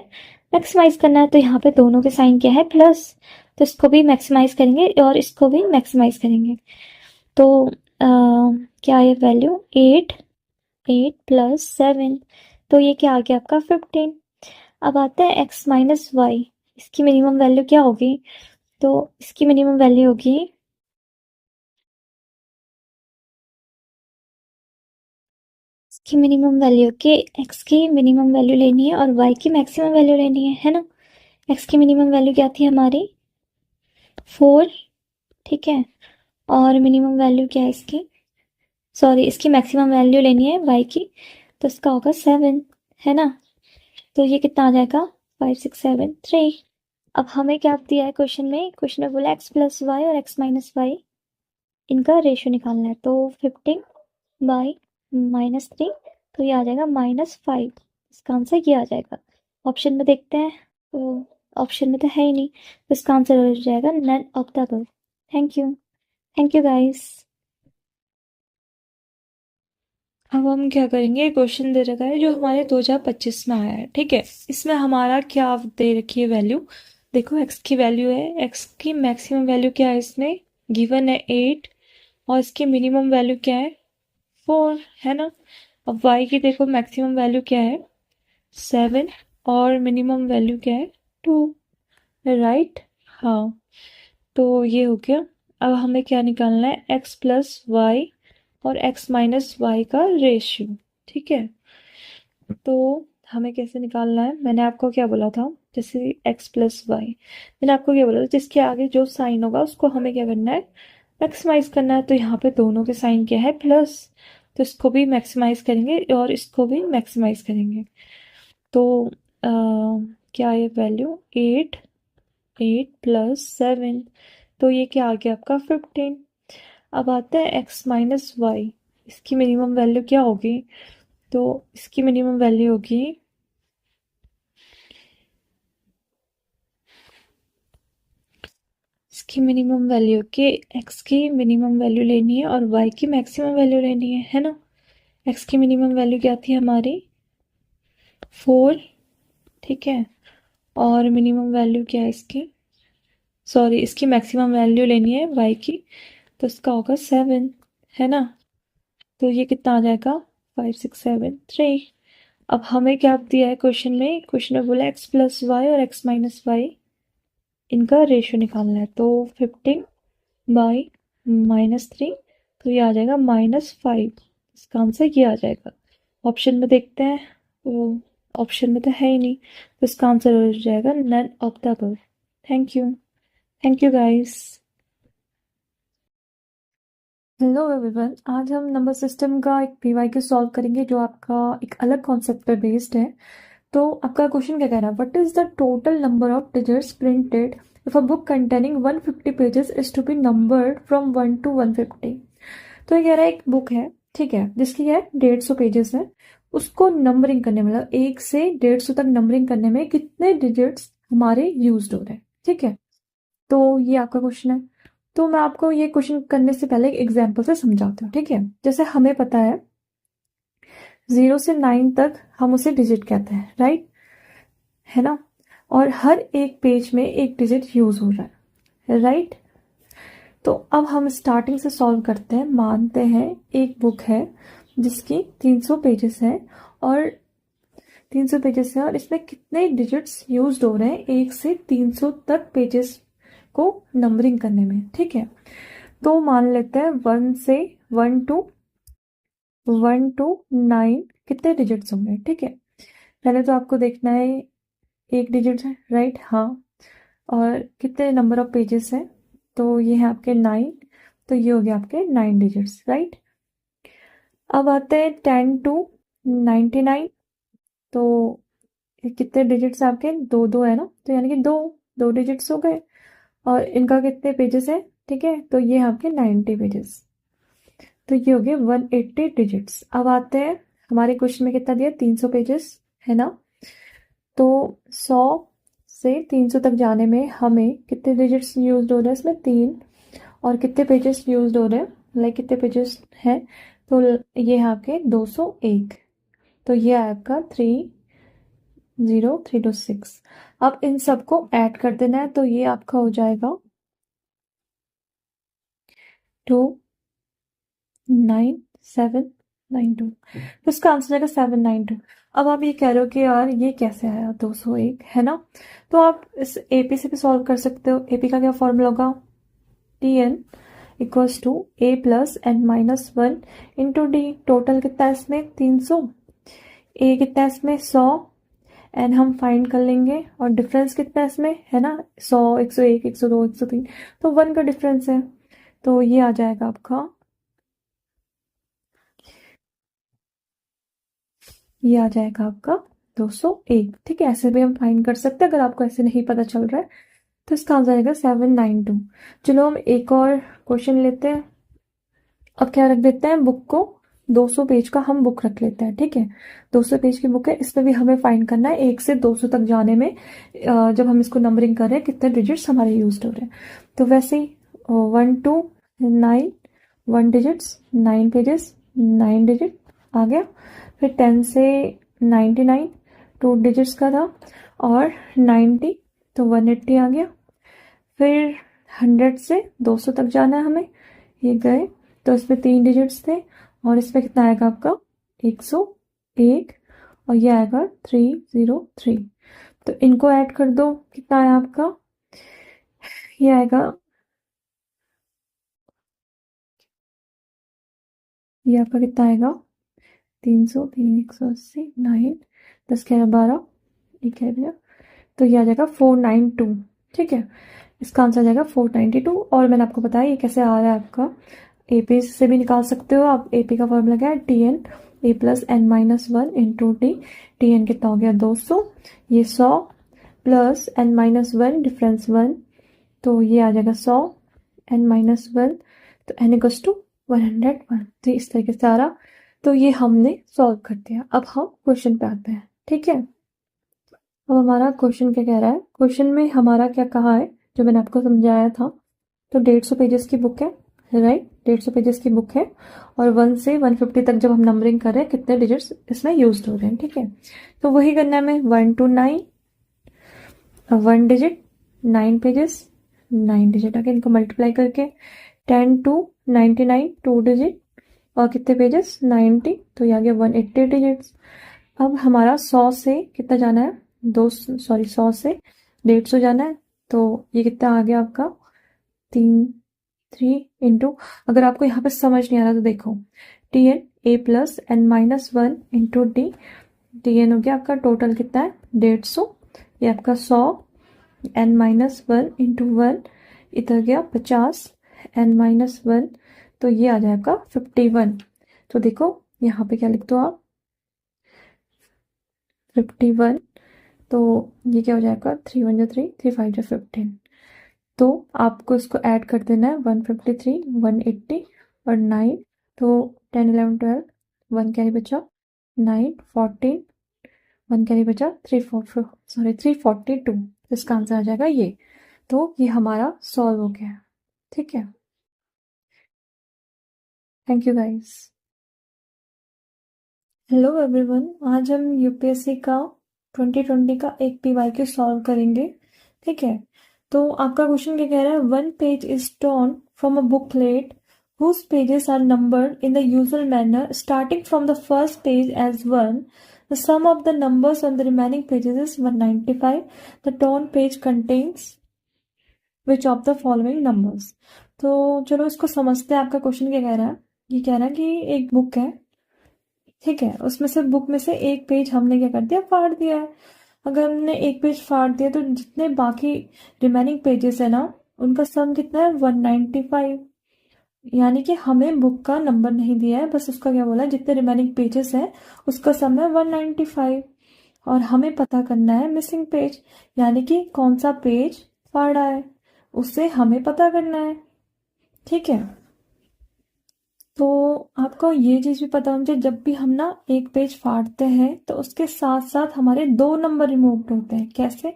मैक्सिमाइज करना है। तो यहाँ पे दोनों के साइन क्या है प्लस, तो इसको भी मैक्सिमाइज करेंगे और इसको भी मैक्सिमाइज करेंगे। तो क्या है वैल्यू 8 + 7, तो ये क्या आ गया आपका 15। अब आता है x - y, इसकी मिनिमम वैल्यू क्या होगी, तो इसकी मिनिमम वैल्यू होगी की मिनिमम वैल्यू के x की मिनिमम वैल्यू लेनी है और y की मैक्सिमम वैल्यू लेनी है ना। x की मिनिमम वैल्यू क्या थी हमारी 4, ठीक है, और मिनिमम वैल्यू क्या है इसकी, सॉरी इसकी मैक्सिमम वैल्यू लेनी है y की, तो इसका होगा 7, है ना। तो ये कितना आ जाएगा 5 6 7 3। अब हमें क्या दिया है क्वेश्चन में, क्वेश्चन में बोला x + y और x - y इनका रेशियो निकालना है। तो 15 बाई -3, तो ये आ जाएगा -5, इसका आंसर ये आ जाएगा। ऑप्शन में देखते हैं, तो ऑप्शन में तो है ही नहीं, तो इसका आंसर हो जाएगा none of the above. Thank you guys. अब हम क्या करेंगे, क्वेश्चन दे रखा है जो हमारे 2025 में आया है। ठीक है, इसमें हमारा क्या दे रखी है वैल्यू, देखो x की वैल्यू है, x की मैक्सिमम वैल्यू क्या है, इसमें गिवन है 8 और इसकी मिनिमम वैल्यू क्या है 4, है ना। अब y की देखो मैक्सिमम वैल्यू क्या है 7 और मिनिमम वैल्यू क्या है 2, राइट। हाँ, तो ये हो गया। अब हमें क्या निकालना है x प्लस वाई और x माइनस वाई का रेशियो, ठीक है। तो हमें कैसे निकालना है, मैंने आपको क्या बोला था, जैसे x प्लस वाई, मैंने आपको क्या बोला था, जिसके आगे जो साइन होगा उसको हमें क्या करना है, मैक्सिमाइज करना है। तो यहाँ पे दोनों के साइन क्या है प्लस, तो इसको भी मैक्सिमाइज करेंगे और इसको भी मैक्सिमाइज करेंगे। तो क्या है वैल्यू 8, 8 प्लस 7, तो ये क्या आ गया आपका 15। अब आता है x माइनस वाई, इसकी मिनिमम वैल्यू क्या होगी, तो इसकी मिनिमम वैल्यू होगी इसकी मिनिमम वैल्यू के x की मिनिमम वैल्यू लेनी है और y की मैक्सिमम वैल्यू लेनी है ना। x की मिनिमम वैल्यू क्या थी हमारी 4, ठीक है, और मिनिमम वैल्यू क्या है इसकी, सॉरी इसकी मैक्सिमम वैल्यू लेनी है y की, तो इसका होगा 7, है ना। तो ये कितना आ जाएगा 5 6 7 3। अब हमें क्या दिया है क्वेश्चन में, क्वेश्चन में बोला x प्लस वाई और x माइनस वाई इनका रेशियो निकालना है। तो 15 बाई -3, तो ये आ जाएगा -5। इसका आंसर ये आ जाएगा। ऑप्शन में देखते हैं, तो ऑप्शन में तो है ही नहीं, तो इसका आंसर हो जाएगा none of the above. Thank you, thank you guys. Hello everyone, आज हम नंबर सिस्टम का एक पीवाईक्यू सॉल्व करेंगे जो आपका एक अलग कॉन्सेप्ट पे बेस्ड है। तो आपका क्वेश्चन क्या कह रहा है, what is the total number of digits printed if a book containing 150 pages is to be numbered from 1 to 150। तो ये कह रहा है एक बुक है, ठीक है, जिसकी है 150 पेजेस है, उसको नंबरिंग करने में, मतलब 1 से 150 तक नंबरिंग करने में कितने डिजिट्स हमारे यूज हो रहे हैं, ठीक है। तो ये आपका क्वेश्चन है। तो मैं आपको ये क्वेश्चन करने से पहले एक एग्जाम्पल से समझाती हूँ, ठीक है। जैसे हमें पता है 0 से 9 तक हम उसे डिजिट कहते हैं, राइट, है ना। और हर एक पेज में एक डिजिट यूज हो रहा है, राइट। तो अब हम स्टार्टिंग से सॉल्व करते हैं। मानते हैं एक बुक है जिसकी 300 पेजेस है और 300 पेजेस है और इसमें कितने डिजिट्स यूज हो रहे हैं 1 से 300 तक पेजेस को नंबरिंग करने में, ठीक है। तो मान लेते हैं 1 से 1 to 9 कितने डिजिट्स होंगे, ठीक है। पहले तो आपको देखना है एक डिजिट है, राइट, हाँ, और कितने नंबर ऑफ पेजेस हैं, तो ये है आपके 9, तो ये हो गया आपके 9 डिजिट्स, राइट। अब आते हैं 10 to 99, तो कितने डिजिट्स आपके, दो दो है ना, तो यानी कि दो दो डिजिट्स हो गए और इनका कितने पेजेस है, ठीक है, तो ये आपके 90 पेजेस, तो ये हो गए 180 डिजिट्स। अब आते हैं हमारे क्वेश्चन में कितना दिया 300 पेजेस है ना, तो 100 से 300 तक जाने में हमें कितने डिजिट्स यूज हो रहे हैं, इसमें 3, और कितने पेजेस यूज हो रहे हैं, लाइक कितने पेजेस हैं, तो ये है आपके 201, तो ये है आपका 30326। अब इन सबको ऐड कर देना है, तो ये आपका हो जाएगा 29792, तो इसका आंसर आएगा 792। अब आप ये कह रहे हो कि यार ये कैसे आया 201, है ना। तो आप इस एपी से भी सॉल्व कर सकते हो। एपी का क्या फॉर्मूला होगा, tn equals to a plus n minus 1 into d. Total कितना है इसमें 300, a कितना है इसमें 100, एन हम फाइंड कर लेंगे, और डिफरेंस कितना है इसमें, है ना 100, 101, 102, 103, तो 1 का डिफरेंस है, तो ये आ जाएगा आपका, ये आ जाएगा आपका 201, ठीक है। ऐसे भी हम फाइंड कर सकते हैं, अगर आपको ऐसे नहीं पता चल रहा है तो इसका आंसर आएगा 792। चलो हम एक और क्वेश्चन लेते हैं। अब क्या रख देते हैं, बुक को 200 पेज का हम बुक रख लेते हैं, ठीक है। 200 पेज की बुक है, इसमें भी हमें फाइंड करना है 1 से 200 तक जाने में, जब हम इसको नंबरिंग कर रहे हैं कितने डिजिट्स हमारे यूज हो रहे हैं। तो वैसे ही 1 to 9 1 डिजिट्स, 9 पेजेस 9 डिजिट आ गया। फिर 10 से 99 2 डिजिट्स का था, और 90 तो 180 आ गया। फिर 100 से 200 तक जाना है हमें, ये गए, तो इसमें 3 डिजिट्स थे, और इसमें कितना आएगा आपका 101 और ये आएगा 303। तो इनको ऐड कर दो, कितना है आपका, ये आएगा, ये आपका कितना आएगा, 300, 180, 9, 10 11 12, एक है भैया, तो ये आ जाएगा 492। ठीक है, इसका आंसर आ जाएगा 492। और मैंने आपको बताया ये कैसे आ रहा है आपका, एपी से भी निकाल सकते हो आप। एपी का फॉर्मूला क्या है, t n a plus n minus one into t. T n कितना हो गया 200, ये 100 plus n minus one difference 1, तो ये आ जाएगा 100 एन माइनस वन, तो एन इक्वल्स टू 101। तो इस तरीके से आ रहा, तो ये हमने सॉल्व कर दिया। अब हम क्वेश्चन पे आते हैं। ठीक है, अब हमारा क्वेश्चन क्या कह रहा है, क्वेश्चन में हमारा क्या कहा है जो मैंने आपको समझाया था। तो 150 पेजेस की बुक है, राइट, 150 पेजेस की बुक है, और 1 से 150 तक जब हम नंबरिंग कर रहे हैं कितने डिजिट्स इसमें यूज हो रहे हैं। ठीक है, तो वही करना है हमें, 1 to 9, 1 डिजिट 9 पेजेस, 9 डिजिट आगे इनको मल्टीप्लाई करके, 10 to 99 2 डिजिट, और कितने पेजेस 90, तो ये आ गया 180 डिजिट्स। अब हमारा 100 से कितना जाना है, 100 से 150 जाना है, तो ये कितना आ गया आपका 3 इंटू, अगर आपको यहाँ पे समझ नहीं आ रहा तो देखो, t n a plus n minus one into d, t n हो गया आपका टोटल कितना है 150, ये आपका 100 n minus one into one, इधर गया 50 एन माइनस वन, तो ये आ जाए आपका 51। तो देखो यहाँ पे क्या लिख दो आप 51, तो ये क्या हो जाएगा 3 1 3, 3 5 15, तो आपको इसको ऐड कर देना है 153 180 और 9, तो 10 11 12, 1 कैरी बचा 9 14, 1 कैरी बचा 342, इसका आंसर आ जाएगा ये। तो ये हमारा सॉल्व हो गया। ठीक है, thank you guys. Hello everyone, आज हम यूपीएससी का 2020 का एक पीवाईक्यू सॉल्व करेंगे। ठीक है, तो आपका क्वेश्चन क्या कह रहा है, 1 page is torn from a booklet whose pages are numbered in the usual manner starting from the first page as 1. The sum of the numbers on the remaining pages is 195. The torn page contains which of the following numbers. तो चलो इसको समझते हैं, आपका question क्या कह रहा है। ये कह रहा है कि एक बुक है, ठीक है, उसमें से बुक में से एक पेज हमने क्या कर दिया, फाड़ दिया है। अगर हमने एक पेज फाड़ दिया तो जितने बाकी रिमेनिंग पेजेस है ना, उनका सम कितना है 195, यानी कि हमें बुक का नंबर नहीं दिया है, बस उसका क्या बोला है, जितने रिमेनिंग पेजेस है उसका सम है 195, और हमें पता करना है मिसिंग पेज, यानी कि कौन सा पेज फाड़ा है उससे हमें पता करना है। ठीक है, तो आपको ये चीज भी पता होनी चाहिए, जब भी हम ना एक पेज फाड़ते हैं तो उसके साथ साथ हमारे 2 नंबर रिमूव होते हैं। कैसे,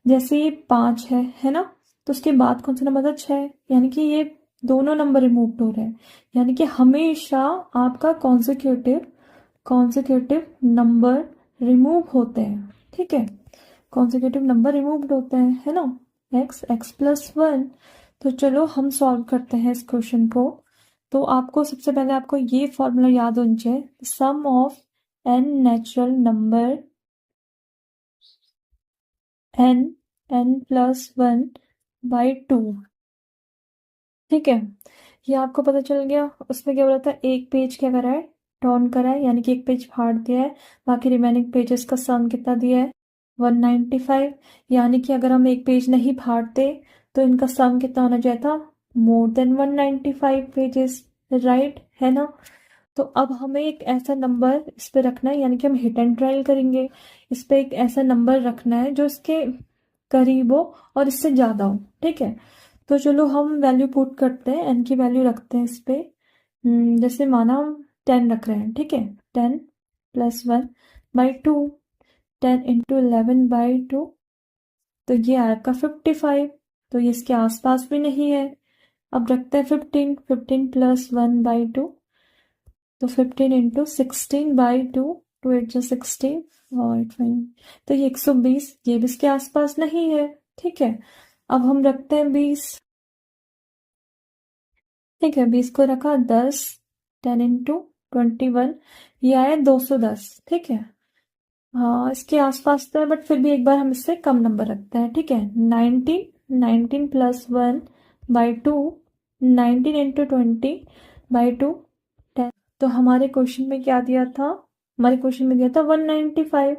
जैसे ये 5 है ना, तो उसके बाद कौन सा नंबर था 6, यानी कि ये दोनों नंबर रिमूव हो रहे हैं, यानी कि हमेशा आपका कॉन्सिक्यूटिव नंबर रिमूव होते हैं। ठीक है, कॉन्सिक्यूटिव नंबर रिमूव होते हैं, है ना, x प्लस 1। तो चलो हम सॉल्व करते हैं इस क्वेश्चन को। तो आपको सबसे पहले आपको ये फॉर्मूला याद होना चाहिए, sum of n natural number n plus 1 by 2। ठीक है, ये आपको पता चल गया। उसमें क्या हो रहा था, एक पेज क्या करा है, टर्न करा है, यानी कि एक पेज फाड़ दिया है, बाकी रिमेनिंग पेजेस का सम कितना दिया है 195, यानी कि अगर हम एक पेज नहीं फाड़ते तो इनका सम कितना होना चाहिए था, मोर देन 195 पेजेस, राइट, है ना। तो अब हमें एक ऐसा नंबर इस पे रखना है, यानी कि हम हिट एंड ट्रायल करेंगे, इस पे एक ऐसा नंबर रखना है जो इसके करीब हो और इससे ज्यादा हो। ठीक है, तो चलो हम वैल्यू पुट करते हैं, एन की वैल्यू रखते हैं इस पे। जैसे माना हम 10 रख रहे हैं, ठीक है, 10 प्लस 1 बाई 2, 10 इंटू 11 बाई 2, तो ये आएगा 55, तो ये इसके आसपास भी नहीं है। अब रखते हैं 15, 15 प्लस 1 बाई 2, तो 15 इंटू 16 बाई 2, 2 8 जो 16 और 8 5, तो ये 120, ये भी इसके आसपास नहीं है। ठीक है, अब हम रखते हैं 20। ठीक है, 20 को रखा 10, 10 इंटू 21, ये आया 210, ठीक है। हाँ, इसके आसपास तो है, बट फिर भी एक बार हम इससे कम नंबर रखते हैं, ठीक है। 19 प्लस 1/2, 19 इंटू 20/2, 10। तो हमारे क्वेश्चन में क्या दिया था? हमारे क्वेश्चन में दिया था 195,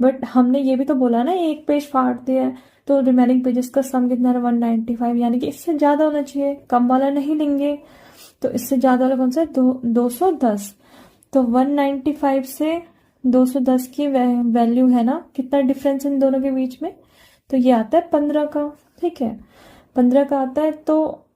बट हमने ये भी तो बोला ना एक पेज फाड़ दिया है, तो रिमेनिंग पेजेस का सम कितना है? 195, यानी कि इससे ज्यादा होना चाहिए, कम वाला नहीं लेंगे। तो इससे ज्यादा वाला कौन सा है? 210। तो 195 से 210 की वैल्यू है ना, कितना डिफरेंस इन दोनों के बीच में? तो ये आता है 15 का, ठीक है। 15 का आता है, तो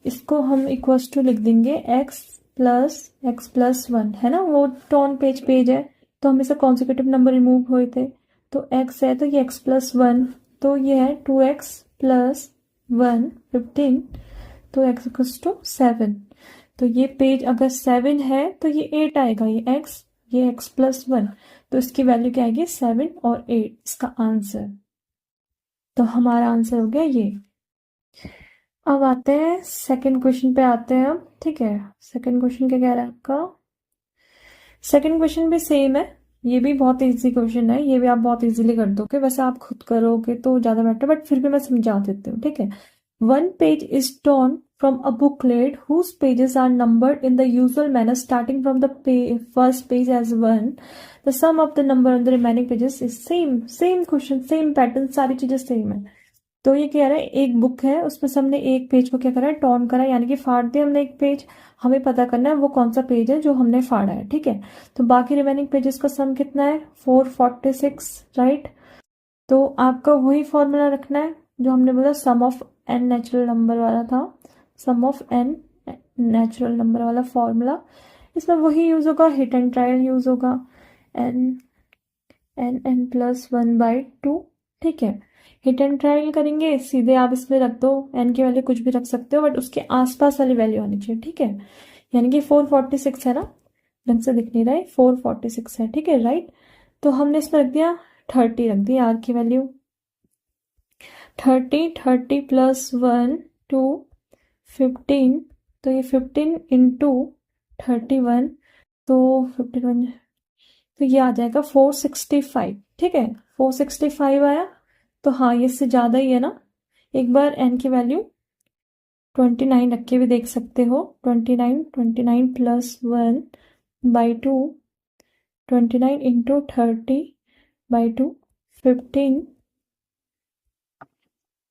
इसको हम इक्वल्स टू लिख देंगे x+1, है ना, वो टॉन पेज है, तो हम इसे कॉन्सिक्यूटिव नंबर रिमूव हुए थे, तो x है, तो ये x+1, तो ये है 2x+1, 15, तो x इक्वल्स टू 7। तो ये पेज अगर 7 है तो ये 8 आएगा, ये x+1, तो इसकी वैल्यू क्या आएगी? 7 और 8, इसका आंसर। तो हमारा आंसर हो गया ये। अब आते हैं सेकंड क्वेश्चन पे आते हैं हम, ठीक है। सेकंड क्वेश्चन क्या कह रहा है आपका? सेकंड क्वेश्चन भी सेम है, ये भी बहुत इजी क्वेश्चन है, ये भी आप बहुत इजीली कर दोगे, वैसे आप खुद करोगे तो ज्यादा बेटर, बट फिर भी मैं समझा देती हूँ, ठीक है। One page is torn from a booklet whose pages are numbered in the usual manner starting from the first page as 1. The sum of the number on the remaining pages is same question, same pattern, सारी चीजें same है। तो ये कह रहा है एक book है, उसमें से हमने एक पेज को क्या करा है? टॉर्न करा है, यानी कि फाड़ दिया हमने एक पेज। हमें पता करना है वो कौन सा पेज है जो हमने फाड़ा है, ठीक है। तो बाकी रिमेनिंग पेजेस का सम कितना है? 446, राइट। तो आपका वही फॉर्मूला रखना है जो हमने बोला सम ऑफ एन नेचुरल नंबर वाला था, सम ऑफ एन नेचुरल नंबर वाला फॉर्मूला, इसमें वही यूज होगा, हिट एंड ट्रायल यूज होगा, n+1/2, ठीक है। हिट एंड ट्रायल करेंगे, सीधे आप इसमें रख दो, एन की वैल्यू कुछ भी रख सकते हो, बट उसके आसपास वाली वैल्यू आनी चाहिए, ठीक है। यानी कि 446 है ना, ढंग से दिख नहीं रहा है, 446 है, ठीक है, राइट। तो हमने इसमें रख दिया 30, रख दिया आर की वैल्यू 30 प्लस 1 2 15, तो ये 15 इंटू 31, तो 51, तो ये आ जाएगा 465, ठीक है। 465 आया, तो हाँ ये इससे ज्यादा ही है ना। एक बार एन की वैल्यू 29 रख के भी देख सकते हो, 29 प्लस 1/2, 29 इंटू 30/2, 15,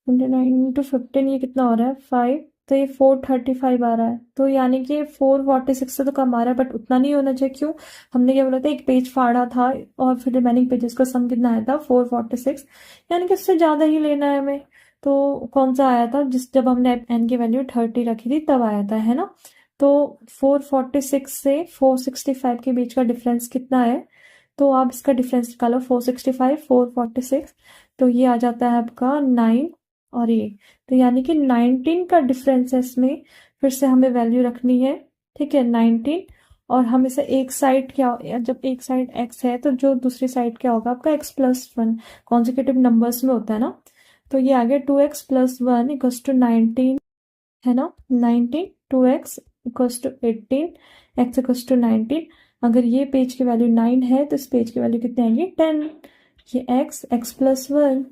29 इंटू 15, ये कितना हो रहा है? 5, तो ये 435 आ रहा है। तो यानी कि 446 से तो कम आ रहा है, बट उतना नहीं होना चाहिए। क्यों? हमने क्या बोला था? एक पेज फाड़ा था और फिर रिमेनिंग पेजेस का सम कितना आया था? 446, यानी कि उससे ज्यादा ही लेना है हमें। तो कौन सा आया था? जब हमने एन की वैल्यू 30 रखी थी तब आया था, है ना। तो 446 से 465 के बीच का डिफरेंस कितना है? तो आप इसका डिफरेंस निकालो, 465 446, तो ये आ जाता है आपका 9 और ये, तो यानी कि 19 का डिफरेंस है इसमें। फिर से हमें वैल्यू रखनी है, ठीक है, 19, और हम इसे एक साइड क्या, जब एक साइड x है तो जो दूसरी साइड क्या होगा आपका? x+1, कॉन्जिक्यूटिव नंबर्स में होता है ना। तो ये आ गया 2x+1 इक्वल्स टू 19, है ना, 19, 2x equals to 18, x equals to 19। अगर ये पेज की वैल्यू 9 है तो इस पेज की वैल्यू कितनी आएगी? 10। ये x+1,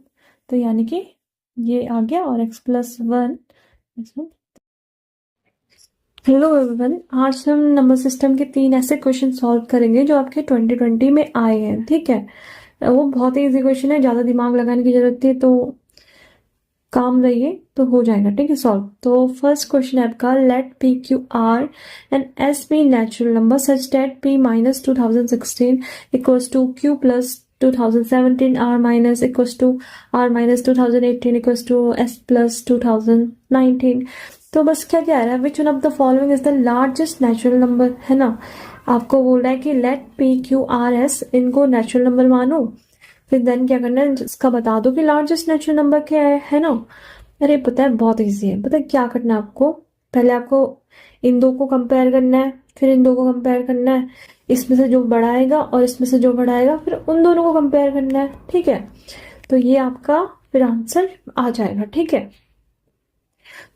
तो यानी कि ये आ गया, और x+1। हेलो एवरीवन, आज हम नंबर सिस्टम के 3 ऐसे क्वेश्चन सॉल्व करेंगे जो आपके 2020 में आए हैं, ठीक है। वो बहुत ही इजी क्वेश्चन है, ज्यादा दिमाग लगाने की जरूरत है, तो काम रहिए तो हो जाएगा, ठीक है, सॉल्व। तो फर्स्ट क्वेश्चन है आपका, let P Q r and s be natural number such that p minus 2016 equals to q plus 2017, r minus equals to r minus 2018 equals to s plus 2019। तो बस क्या कह रहा है? Which one of the following is the largest natural number, है ना। आपको बोल रहा है कि let P Q R s, इनको नेचुरल नंबर मानो, फिर देन क्या करना है? इसका बता दो कि लार्जेस्ट नेचुरल नंबर क्या है ना। अरे पता है, बहुत इजी है। पता है क्या करना है आपको? पहले आपको इन दो को कंपेयर करना है, फिर इन दो को कंपेयर करना है, इसमें से जो बड़ा आएगा और इसमें से जो बड़ा आएगा, फिर उन दोनों को कंपेयर करना है, ठीक है। तो ये आपका फिर आंसर आ जाएगा, ठीक है।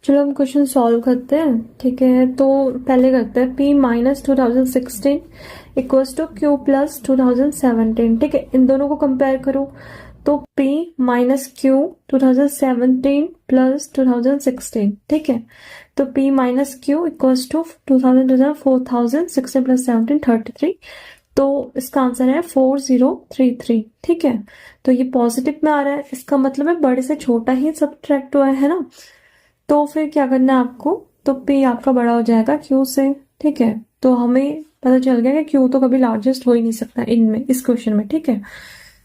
चलो हम क्वेश्चन सॉल्व करते हैं, ठीक है। तो पहले करते हैं p minus 2016 equals to q plus 2017, ठीक है। इन दोनों को कंपेयर करो तो p माइनस q 2017 प्लस 2016, ठीक है। तो p minus q equals to 2000 4016 plus 17 33, तो इसका आंसर है 4033, ठीक है। तो ये पॉजिटिव में आ रहा है, इसका मतलब है बड़े से छोटा ही सब्ट्रैक्ट हुआ है ना। तो फिर क्या करना है आपको, तो p आपका बड़ा हो जाएगा q से, ठीक है। तो हमें पता चल गया कि q तो कभी लार्जेस्ट हो ही नहीं सकता इनमें, इस क्वेश्चन में, ठीक है।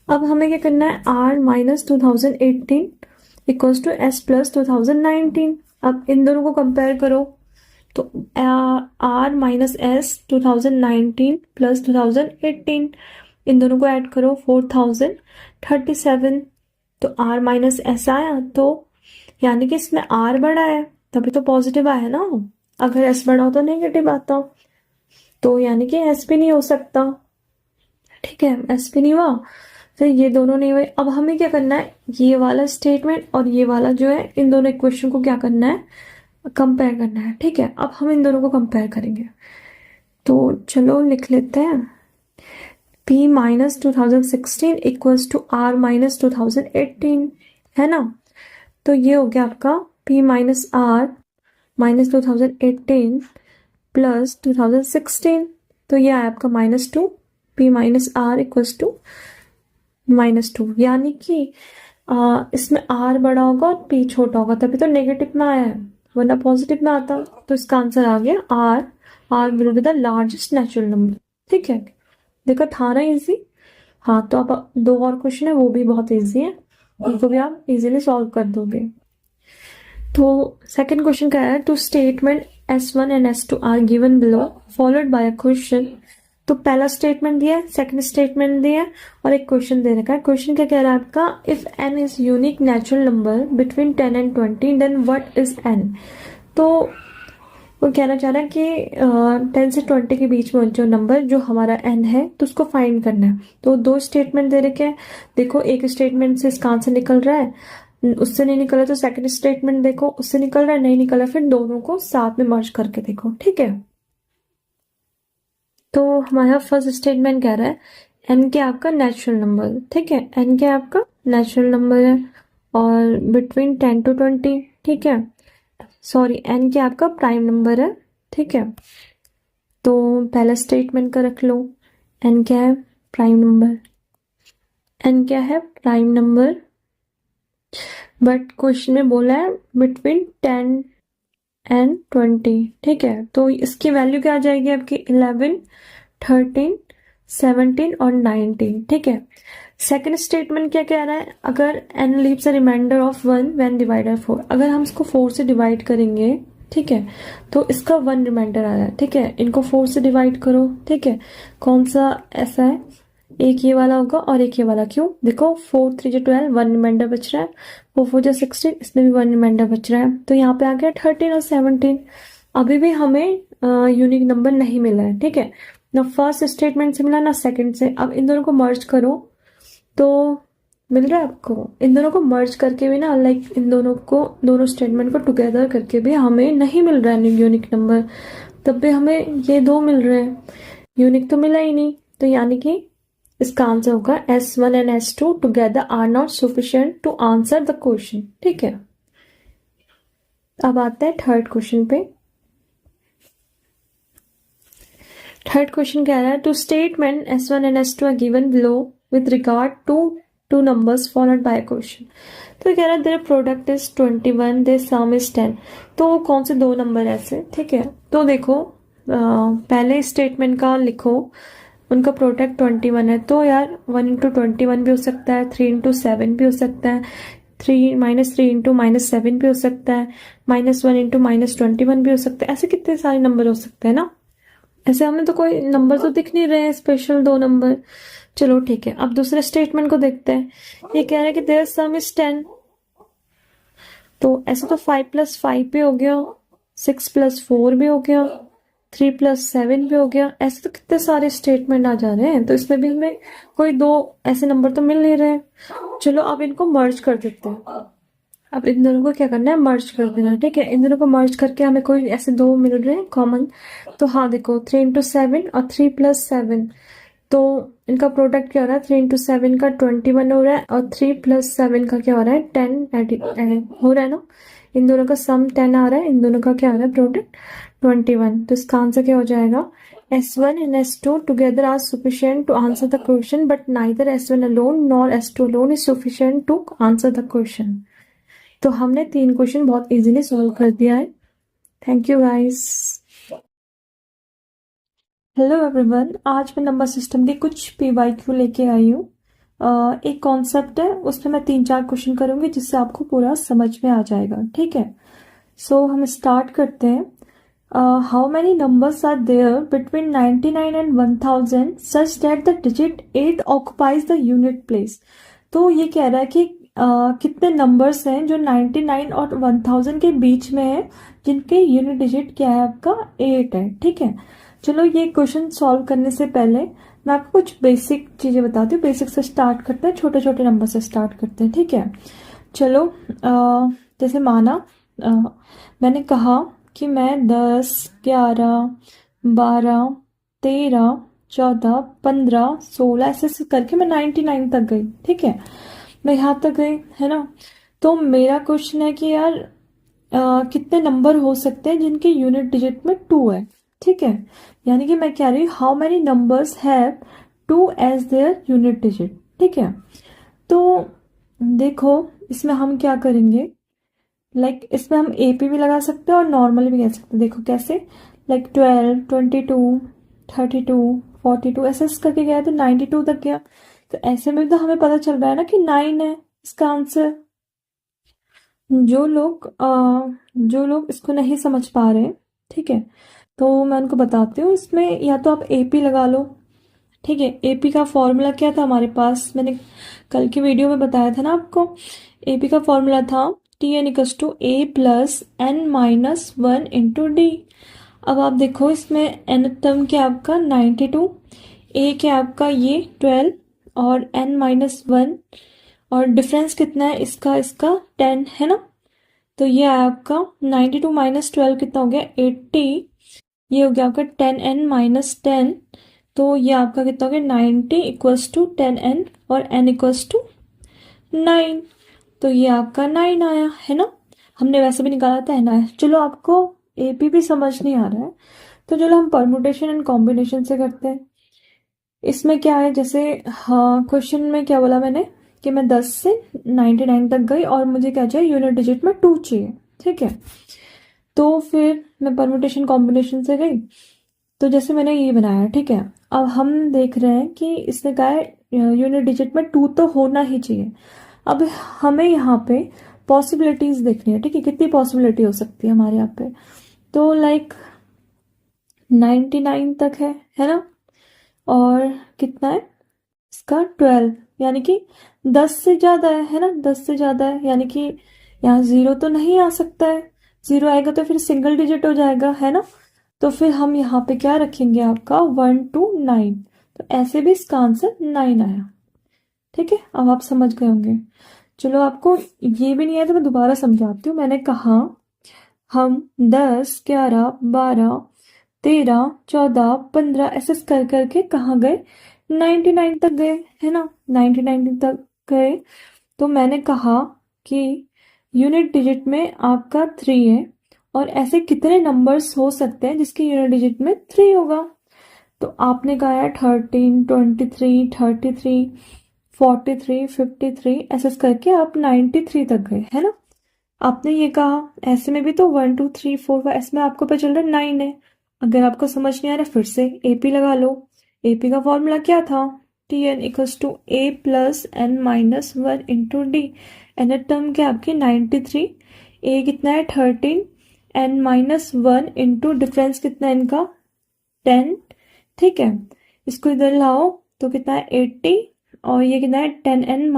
अब हमें क्या करना है, r minus 2018 equals to s plus 2019। अब इन दोनों को कंपेयर करो तो r माइनस s 2019 प्लस 2018, इन दोनों को ऐड करो 4037, तो r माइनस s आया, तो यानी कि इसमें r बड़ा है तभी तो पॉजिटिव आया ना। अगर s बड़ा हो तो नेगेटिव आता, तो यानी कि s भी नहीं हो सकता, ठीक है। s भी नहीं हुआ, फिर ये दोनों नहीं हुए। अब हमें क्या करना है, ये वाला स्टेटमेंट और ये वाला जो है, इन दोनों इक्वेशन को क्या करना है, कंपेयर करना है, ठीक है। अब हम इन दोनों को कंपेयर करेंगे, तो चलो लिख लेते हैं p minus 2016 equals to r minus 2018, है ना। तो ये हो गया आपका p minus r minus 2018 plus 2016, तो ये आया आपका -2, p minus r equals to -2, यानी कि इसमें r बड़ा होगा और p छोटा होगा, तभी तो नेगेटिव में आया है, वरना पॉजिटिव में आता। तो इसका आंसर आ गया r will be the largest natural number, ठीक है। देखो था ना इजी। हाँ, तो अब दो और क्वेश्चन है, वो भी बहुत इजी है, उनको भी आप इजीली सॉल्व कर दोगे। तो सेकंड क्वेश्चन क्या है, two statement S1 and S2 are given below followed by a question. तो पहला स्टेटमेंट दिया है, सेकंड स्टेटमेंट दिया है और एक क्वेश्चन दे रखा है। क्वेश्चन क्या कह रहा है आपका, if n is unique natural number between 10 and 20 then what is n। तो वो कहना चाह रहा है कि 10 से 20 के बीच में जो नंबर जो हमारा n है, तो उसको फाइंड करना है। तो दो स्टेटमेंट दे रखे हैं, देखो एक स्टेटमेंट से इसका आंसर निकल रहा है, उससे नहीं निकला तो सेकंड स्टेटमेंट देखो, उससे निकल रहा है, नहीं निकला, फिर दोनों को साथ में मर्ज करके देखो, ठीक है। तो हमारा फर्स्ट स्टेटमेंट कह रहा है n क्या आपका नेचुरल नंबर, ठीक है। n क्या आपका नेचुरल नंबर है और बिटवीन 10 to 20, ठीक है। सॉरी, n क्या आपका प्राइम नंबर है, ठीक है। तो पहला स्टेटमेंट का रख लो, n क्या है, प्राइम नंबर, n क्या है, प्राइम नंबर। बट क्वेश्चन में बोला है बिटवीन 10 एंड 20, ठीक है। तो इसकी वैल्यू क्या आ जाएगी आपकी, 11 13 17 और 19, ठीक है। सेकंड स्टेटमेंट क्या कह रहा है, अगर n leaves a reminder of 1 when divided 4, अगर हम इसको 4 से डिवाइड करेंगे, ठीक है, तो इसका 1 रिमाइंडर आ रहा है, ठीक है। इनको 4 से डिवाइड करो, ठीक है। कौन सा ऐसा है, एक ये वाला होगा और एक ये वाला, क्यों, देखो 4 3 जो 12, 1 रिमाइंडर बच रहा है, 4 4 जो 16, इसमें भी 1 रिमाइंडर बच रहा है। तो यहाँ पे आ गया 13 और 17, अभी भी हमें यूनिक नंबर नहीं मिला है, ठीक है। ना फर्स्ट स्टेटमेंट से मिला ना सेकंड से। अब इन दोनों को मर्ज करो तो मिल रहा है आपको, इन दोनों को मर्ज करके भी ना, लाइक इन दोनों को, दोनों स्टेटमेंट को टुगेदर करके भी हमें नहीं मिल रहा है यूनिक नंबर, तब भी हमें ये दो मिल रहे हैं, यूनिक तो मिला ही नहीं। तो यानी कि इसका आंसर होगा S1 and S2 together are not sufficient to answer the question, ठीक है। अब आते हैं थर्ड क्वेश्चन पे। थर्ड क्वेश्चन कह रहा है two statement S1 and S2 are given below with regard to two numbers followed by question. तो कह रहा है their product is 21, their sum is 10। तो कौन से दो नंबर ऐसे, ठीक है। तो देखो पहले स्टेटमेंट का लिखो, उनका प्रोडक्ट 21 है, तो यार 1 इंटू 21 भी हो सकता है, 3 इंटू 7 भी हो सकता है, 3 इंटू -7 भी हो सकता है, -1 इंटू -21 भी हो सकता है। ऐसे कितने सारे नंबर हो सकते हैं ना, ऐसे हमें तो कोई नंबर तो दिख नहीं रहे हैं स्पेशल दो नंबर। चलो ठीक है, अब दूसरे स्टेटमेंट को देखते हैं। ये कह रहा है कि देयर सम इज 10, तो ऐसे तो 5 + 5 भी हो गया, 6 + 4 भी हो गया, 3 + 7 भी हो गया। ऐसे तो कितने सारे स्टेटमेंट आ जा रहे हैं, तो इसमें भी हमें कोई दो ऐसे नंबर तो मिल नहीं रहे। चलो अब इनको मर्ज कर देते हैं। अब इन दोनों को क्या करना है, मर्ज कर देना है। ठीक है, इन दोनों को मर्ज करके हमें कोई ऐसे दो मिल रहे हैं कॉमन। तो हाँ देखो, 3 into 7 और 3 + 7, तो इनका प्रोडक्ट क्या हो रहा है, 3 into 7 का 21 हो रहा है, और 3 + 7 का क्या हो रहा है, 10 हो रहा है ना। इन दोनों का सम 10 आ रहा है, इन दोनों का क्या आ रहा है, प्रोडक्ट 21। तो इसका आंसर क्या हो जाएगा, S1 and S2 together are sufficient to answer the question, but neither S1 alone nor S2 alone is sufficient to answer the question. तो हमने 3 क्वेश्चन बहुत इजीली सॉल्व कर दिया है। Thank you guys. Hello everyone, आज मैं number system के कुछ PYQ लेके आई हूँ। एक कॉन्सेप्ट है, उसमें मैं 3-4 क्वेश्चन करूंगी जिससे आपको पूरा समझ में आ जाएगा। ठीक है, सो हम स्टार्ट करते हैं। How many numbers are there between 99 and 1000 such that the digit 8 occupies the unit place. तो ये कह रहा है कि कितने नंबर्स हैं जो 99 और 1000 के बीच में है, जिनके यूनिट डिजिट क्या है, आपका 8 है। ठीक है, चलो ये क्वेश्चन सॉल्व करने से पहले मैं आपको कुछ बेसिक चीजें बताती हूँ। बेसिक से स्टार्ट करते हैं, छोटे छोटे नंबर से स्टार्ट करते हैं। ठीक है, चलो जैसे माना मैंने कहा कि मैं 10, 11, 12, 13, 14, 15, 16 ऐसे करके मैं 99 तक गई। ठीक है, मैं यहाँ तक गई, है ना। तो मेरा क्वेश्चन है कि यार कितने नंबर हो सकते हैं जिनके यूनिट डिजिट में 2 है। ठीक है, यानी कि मैं कह रही हूँ how many numbers have 2 as their unit digit. ठीक है, तो देखो इसमें हम क्या करेंगे, इसमें हम AP भी लगा सकते हैं और नॉर्मल भी कह सकते हैं। देखो कैसे, 12, 22, 32, 42 ऐसे करके गया तो 92 तक गया। तो ऐसे में तो हमें पता चल रहा है ना कि 9 है इसका आंसर। जो लोग इसको नहीं समझ पा रहे, ठीक है, तो मैं उनको बताती हूँ। इसमें या तो आप AP लगा लो। ठीक है, AP का फॉर्मूला क्या था हमारे पास, मैंने कल की वीडियो में बताया था ना आपको। AP का फॉर्मूला था TN = A + n-1 × D। अब आप देखो इसमें n टर्म क्या आपका 92, A क्या आपका ये 12 और n-1, और डिफरेंस कितना है इसका 10 है ना। तो ये आया आपका 92 - 12 कितना हो गया 80। ये हो गया आपका 10n - 10। तो ये आपका कितना हो गया 90 = 10n और n = 9। तो ये आपका 9 आया, है ना। हमने वैसे भी निकाला था n आया। चलो आपको AP भी समझ नहीं आ रहा है, तो चलो हम परमुटेशन एंड कॉम्बिनेशन से करते हैं। इसमें क्या है, जैसे हाँ क्वेश्चन में क्या बोला मैंने कि मैं 10 से 99 तक गई और मुझे क्या चाहिए, यूनिट डिजिट में 2 चाहिए। ठीक है, तो फिर मैं परमुटेशन कॉम्बिनेशन से गई, तो जैसे मैंने ये बनाया। ठीक है, अब हम देख रहे हैं कि इसने कहा है यूनिट डिजिट में 2 तो होना ही चाहिए। अब हमें यहाँ पे पॉसिबिलिटीज देखनी है। ठीक है, कितनी पॉसिबिलिटी हो सकती है हमारे यहाँ पे, तो 99 तक है ना। और कितना है इसका 12, यानी कि 10 से ज्यादा है ना, 10 से ज्यादा है, यानी कि यहाँ 0 तो नहीं आ सकता है। 0 आएगा तो फिर सिंगल डिजिट हो जाएगा, है ना। तो फिर हम यहाँ पे क्या रखेंगे, आपका 1 to 9। तो ऐसे भी इसका आंसर 9 आया। ठीक है, अब आप समझ गए होंगे। चलो आपको ये भी नहीं आया तो मैं दोबारा समझाती हूँ। मैंने कहा हम 10, 11, 12, 13, 14, 15 ऐसे कर करके कहाँ गए, 99 तक गए, है ना। 99 तक गए, तो मैंने कहा कि यूनिट डिजिट में आपका 3 है, और ऐसे कितने नंबर्स हो सकते हैं जिसके यूनिट डिजिट में 3 होगा। तो आपने कहा है 13, 23, 33, 43, 53 ऐसे करके आप 93 तक गए, है ना। आपने ये कहा ऐसे में भी तो 1 2 3 4 5 ऐसे में आपको पता चल रहा है 9 है। अगर आपको समझ नहीं आ रहा फिर से AP लगा लो। AP का फॉर्मूला क्या था, TN = A + n-1 × D। N term क्या आपकी 93, A कितना है 13, n-1 इंटू डिफरेंस कितना है इनका 10। ठीक है, इसको इधर लाओ तो कितना है 80, और ये कितना है 10n -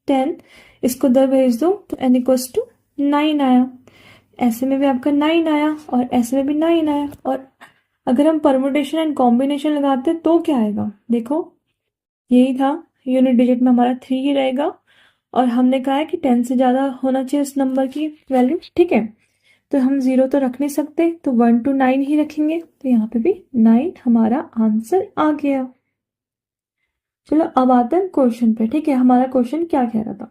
10। इसको इधर भेज दो तो n = 9 आया। ऐसे में भी आपका 9 आया और ऐसे में भी 9 आया। और अगर हम परमुटेशन एंड कॉम्बिनेशन लगाते तो क्या आएगा, देखो यही था, यूनिट डिजिट में हमारा 3 ही रहेगा और हमने कहा है कि 10 से ज़्यादा होना चाहिए उस नंबर की वैल्यू, ठीक है। तो हम 0 तो रख नहीं सकते, तो 1 to 9 ही रखेंगे, तो यहाँ पे भी 9 हमारा आंसर आ गया। चलो अब आते हैं क्वेश्चन पे, ठीक है। हमारा क्वेश्चन क्या कह रहा था,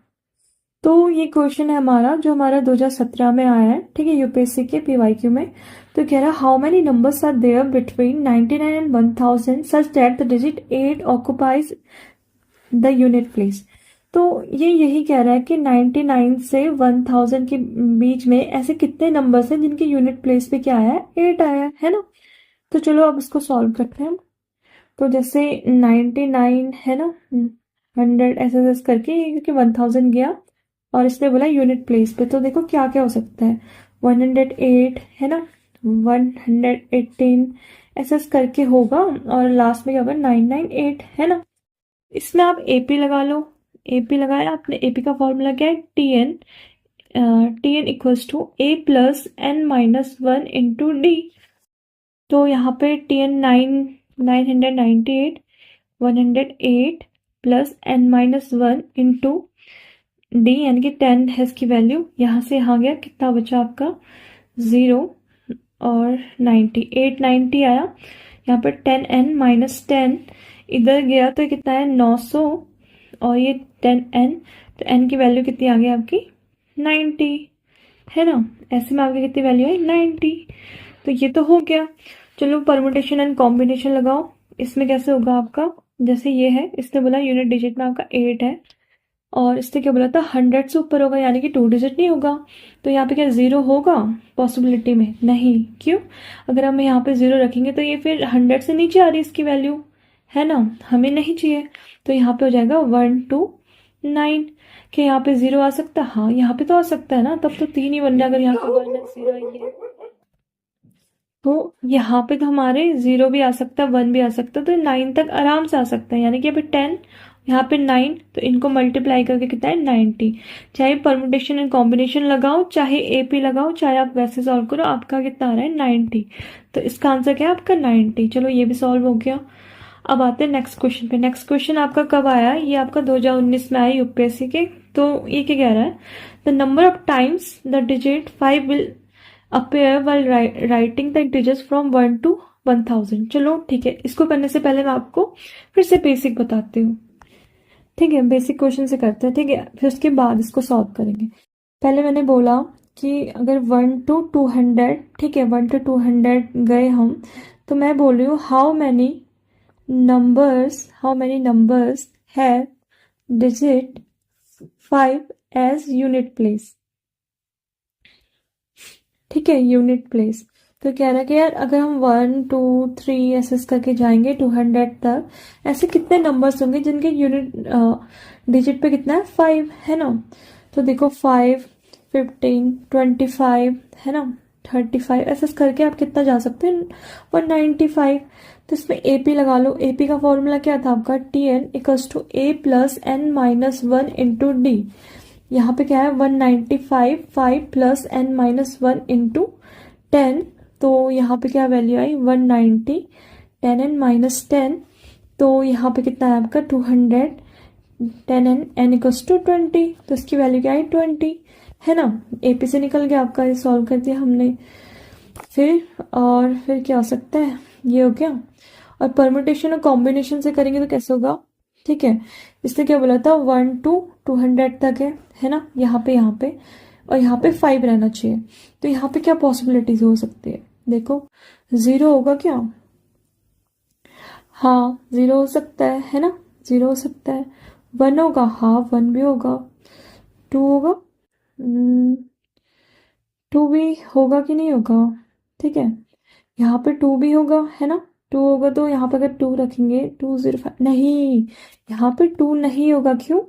तो ये क्वेश्चन है हमारा जो हमारा 2017 में आया है, ठीक है, यूपीएससी के पीवाईक्यू में। तो कह रहा है how many numbers are there between 99 and 1000 such that the digit 8 occupies the unit place. तो ये यही कह रहा है कि 99 से 1000 के बीच में ऐसे कितने नंबर्स हैं जिनके यूनिट प्लेस पे क्या आया है, 8 आया है ना। तो चलो अब इसको सॉल्व करते हैं हम। तो जैसे 99 है ना, 100 ऐसे ऐसे करके, क्योंकि 1000 गया और इसने बोला यूनिट प्लेस पे, तो देखो क्या क्या हो सकता है। 108 है ना, 118 ऐसे ऐसे करके होगा, और लास्ट में क्या होगा, 998 है ना। इसमें आप एपी लगा लो। एपी लगाया आपने, एपी का फॉर्मूला क्या है, t n. T n equals to a plus n minus 1 into d. तो यहाँ पे t n 998 108 plus n minus 1 into d, यानी कि 10 है इसकी वैल्यू। यहाँ से यहाँ गया, कितना बचा आपका 0 और 90, 890 आया। यहाँ पर 10n माइनस 10 इधर गया तो कितना है 900, और ये 10n, तो n की वैल्यू कितनी आ गई आपकी 90 है ना। ऐसे में आपकी कितनी वैल्यू है 90। तो ये तो हो गया। चलो परमुटेशन एंड कॉम्बिनेशन लगाओ। इसमें कैसे होगा आपका, जैसे ये है, इसने बोला यूनिट डिजिट में आपका 8 है, और इसने क्या बोला था 100 से ऊपर होगा, यानी कि 2 डिजिट नहीं होगा। तो यहाँ पे क्या 0 होगा पॉसिबिलिटी में, नहीं। क्यों, अगर हम यहाँ पे 0 रखेंगे तो ये फिर 100 से नीचे आ रही है इसकी वैल्यू, है ना, हमें नहीं चाहिए। तो यहाँ पे हो जाएगा 1 to 9। क्या यहाँ पे 0 आ सकता है, हाँ यहाँ पे तो आ सकता है ना, तब तो 3 ही बन जाए अगर यहाँ पे 1 and 0 है। तो यहाँ पे तो हमारे 0 भी आ सकता है, 1 भी आ सकता है, तो 9 तक आराम से आ सकता है, यानी कि यहाँ पे 10, यहाँ पे 9, तो इनको मल्टीप्लाई करके कितना है 90। चाहे परमुटेशन एंड कॉम्बिनेशन लगाओ, चाहे एपी लगाओ, चाहे आप वैसे सॉल्व करो, आपका कितना आ रहा है 90। तो इसका आंसर क्या है आपका 90। चलो ये भी सॉल्व हो गया। अब आते हैं नेक्स्ट क्वेश्चन पे। नेक्स्ट क्वेश्चन आपका कब आया, ये आपका 2019 में आया यूपीएससी के। तो ये क्या कह रहा है, the number of times the digit 5 will appear while writing the integers from 1 to 1000। चलो ठीक है, इसको करने से पहले मैं आपको फिर से बेसिक बताती हूँ, ठीक है। बेसिक क्वेश्चन से करते हैं, ठीक है, फिर उसके बाद इसको सॉल्व करेंगे। पहले मैंने बोला कि अगर 1 to 200, ठीक है, 1 to 200 गए हम, तो मैं बोल रही हूँ how many numbers have digit 5 as unit place, ठीक है, यूनिट प्लेस। तो कह रहा है कि यार अगर हम 1 2 3 ऐसे करके जाएंगे 200 तक, ऐसे कितने नंबर्स होंगे जिनके यूनिट डिजिट पे कितना है 5, है ना। तो देखो 5 15 25 है ना, 35 ऐसे करके आप कितना जा सकते हैं 195। तो इसमें एपी लगा लो। एपी का फॉर्मूला क्या था आपका, t n equals to a plus n minus 1 into d. यहाँ पे क्या है 195 5 प्लस एन माइनस 1 इंटू 10, तो यहाँ पे क्या वैल्यू आई 190, 10 एन माइनस 10, तो यहाँ पे कितना है आपका 200, 10 एन इक्वल्स टू 20, तो इसकी वैल्यू क्या आई 20, है ना। एपी से निकल गया आपका, ये सॉल्व कर दिया हमने। फिर क्या हो सकता है, ये हो गया। और परमुटेशन और कॉम्बिनेशन से करेंगे तो कैसे होगा, ठीक है। इसने क्या बोला था 1 to 200 तक है ना, यहाँ पे और यहाँ पे 5 रहना चाहिए। तो यहाँ पे क्या पॉसिबिलिटीज हो सकती है, देखो 0 होगा क्या, हाँ 0 हो सकता है ना, 0 हो सकता है। 1 होगा, हाँ 1 भी होगा। 2 होगा, 2 भी होगा कि नहीं होगा, ठीक है। यहाँ पे 2 भी होगा, है ना। 2 होगा तो यहाँ पे अगर 2 रखेंगे 205, नहीं यहाँ पे 2 नहीं होगा, क्यों,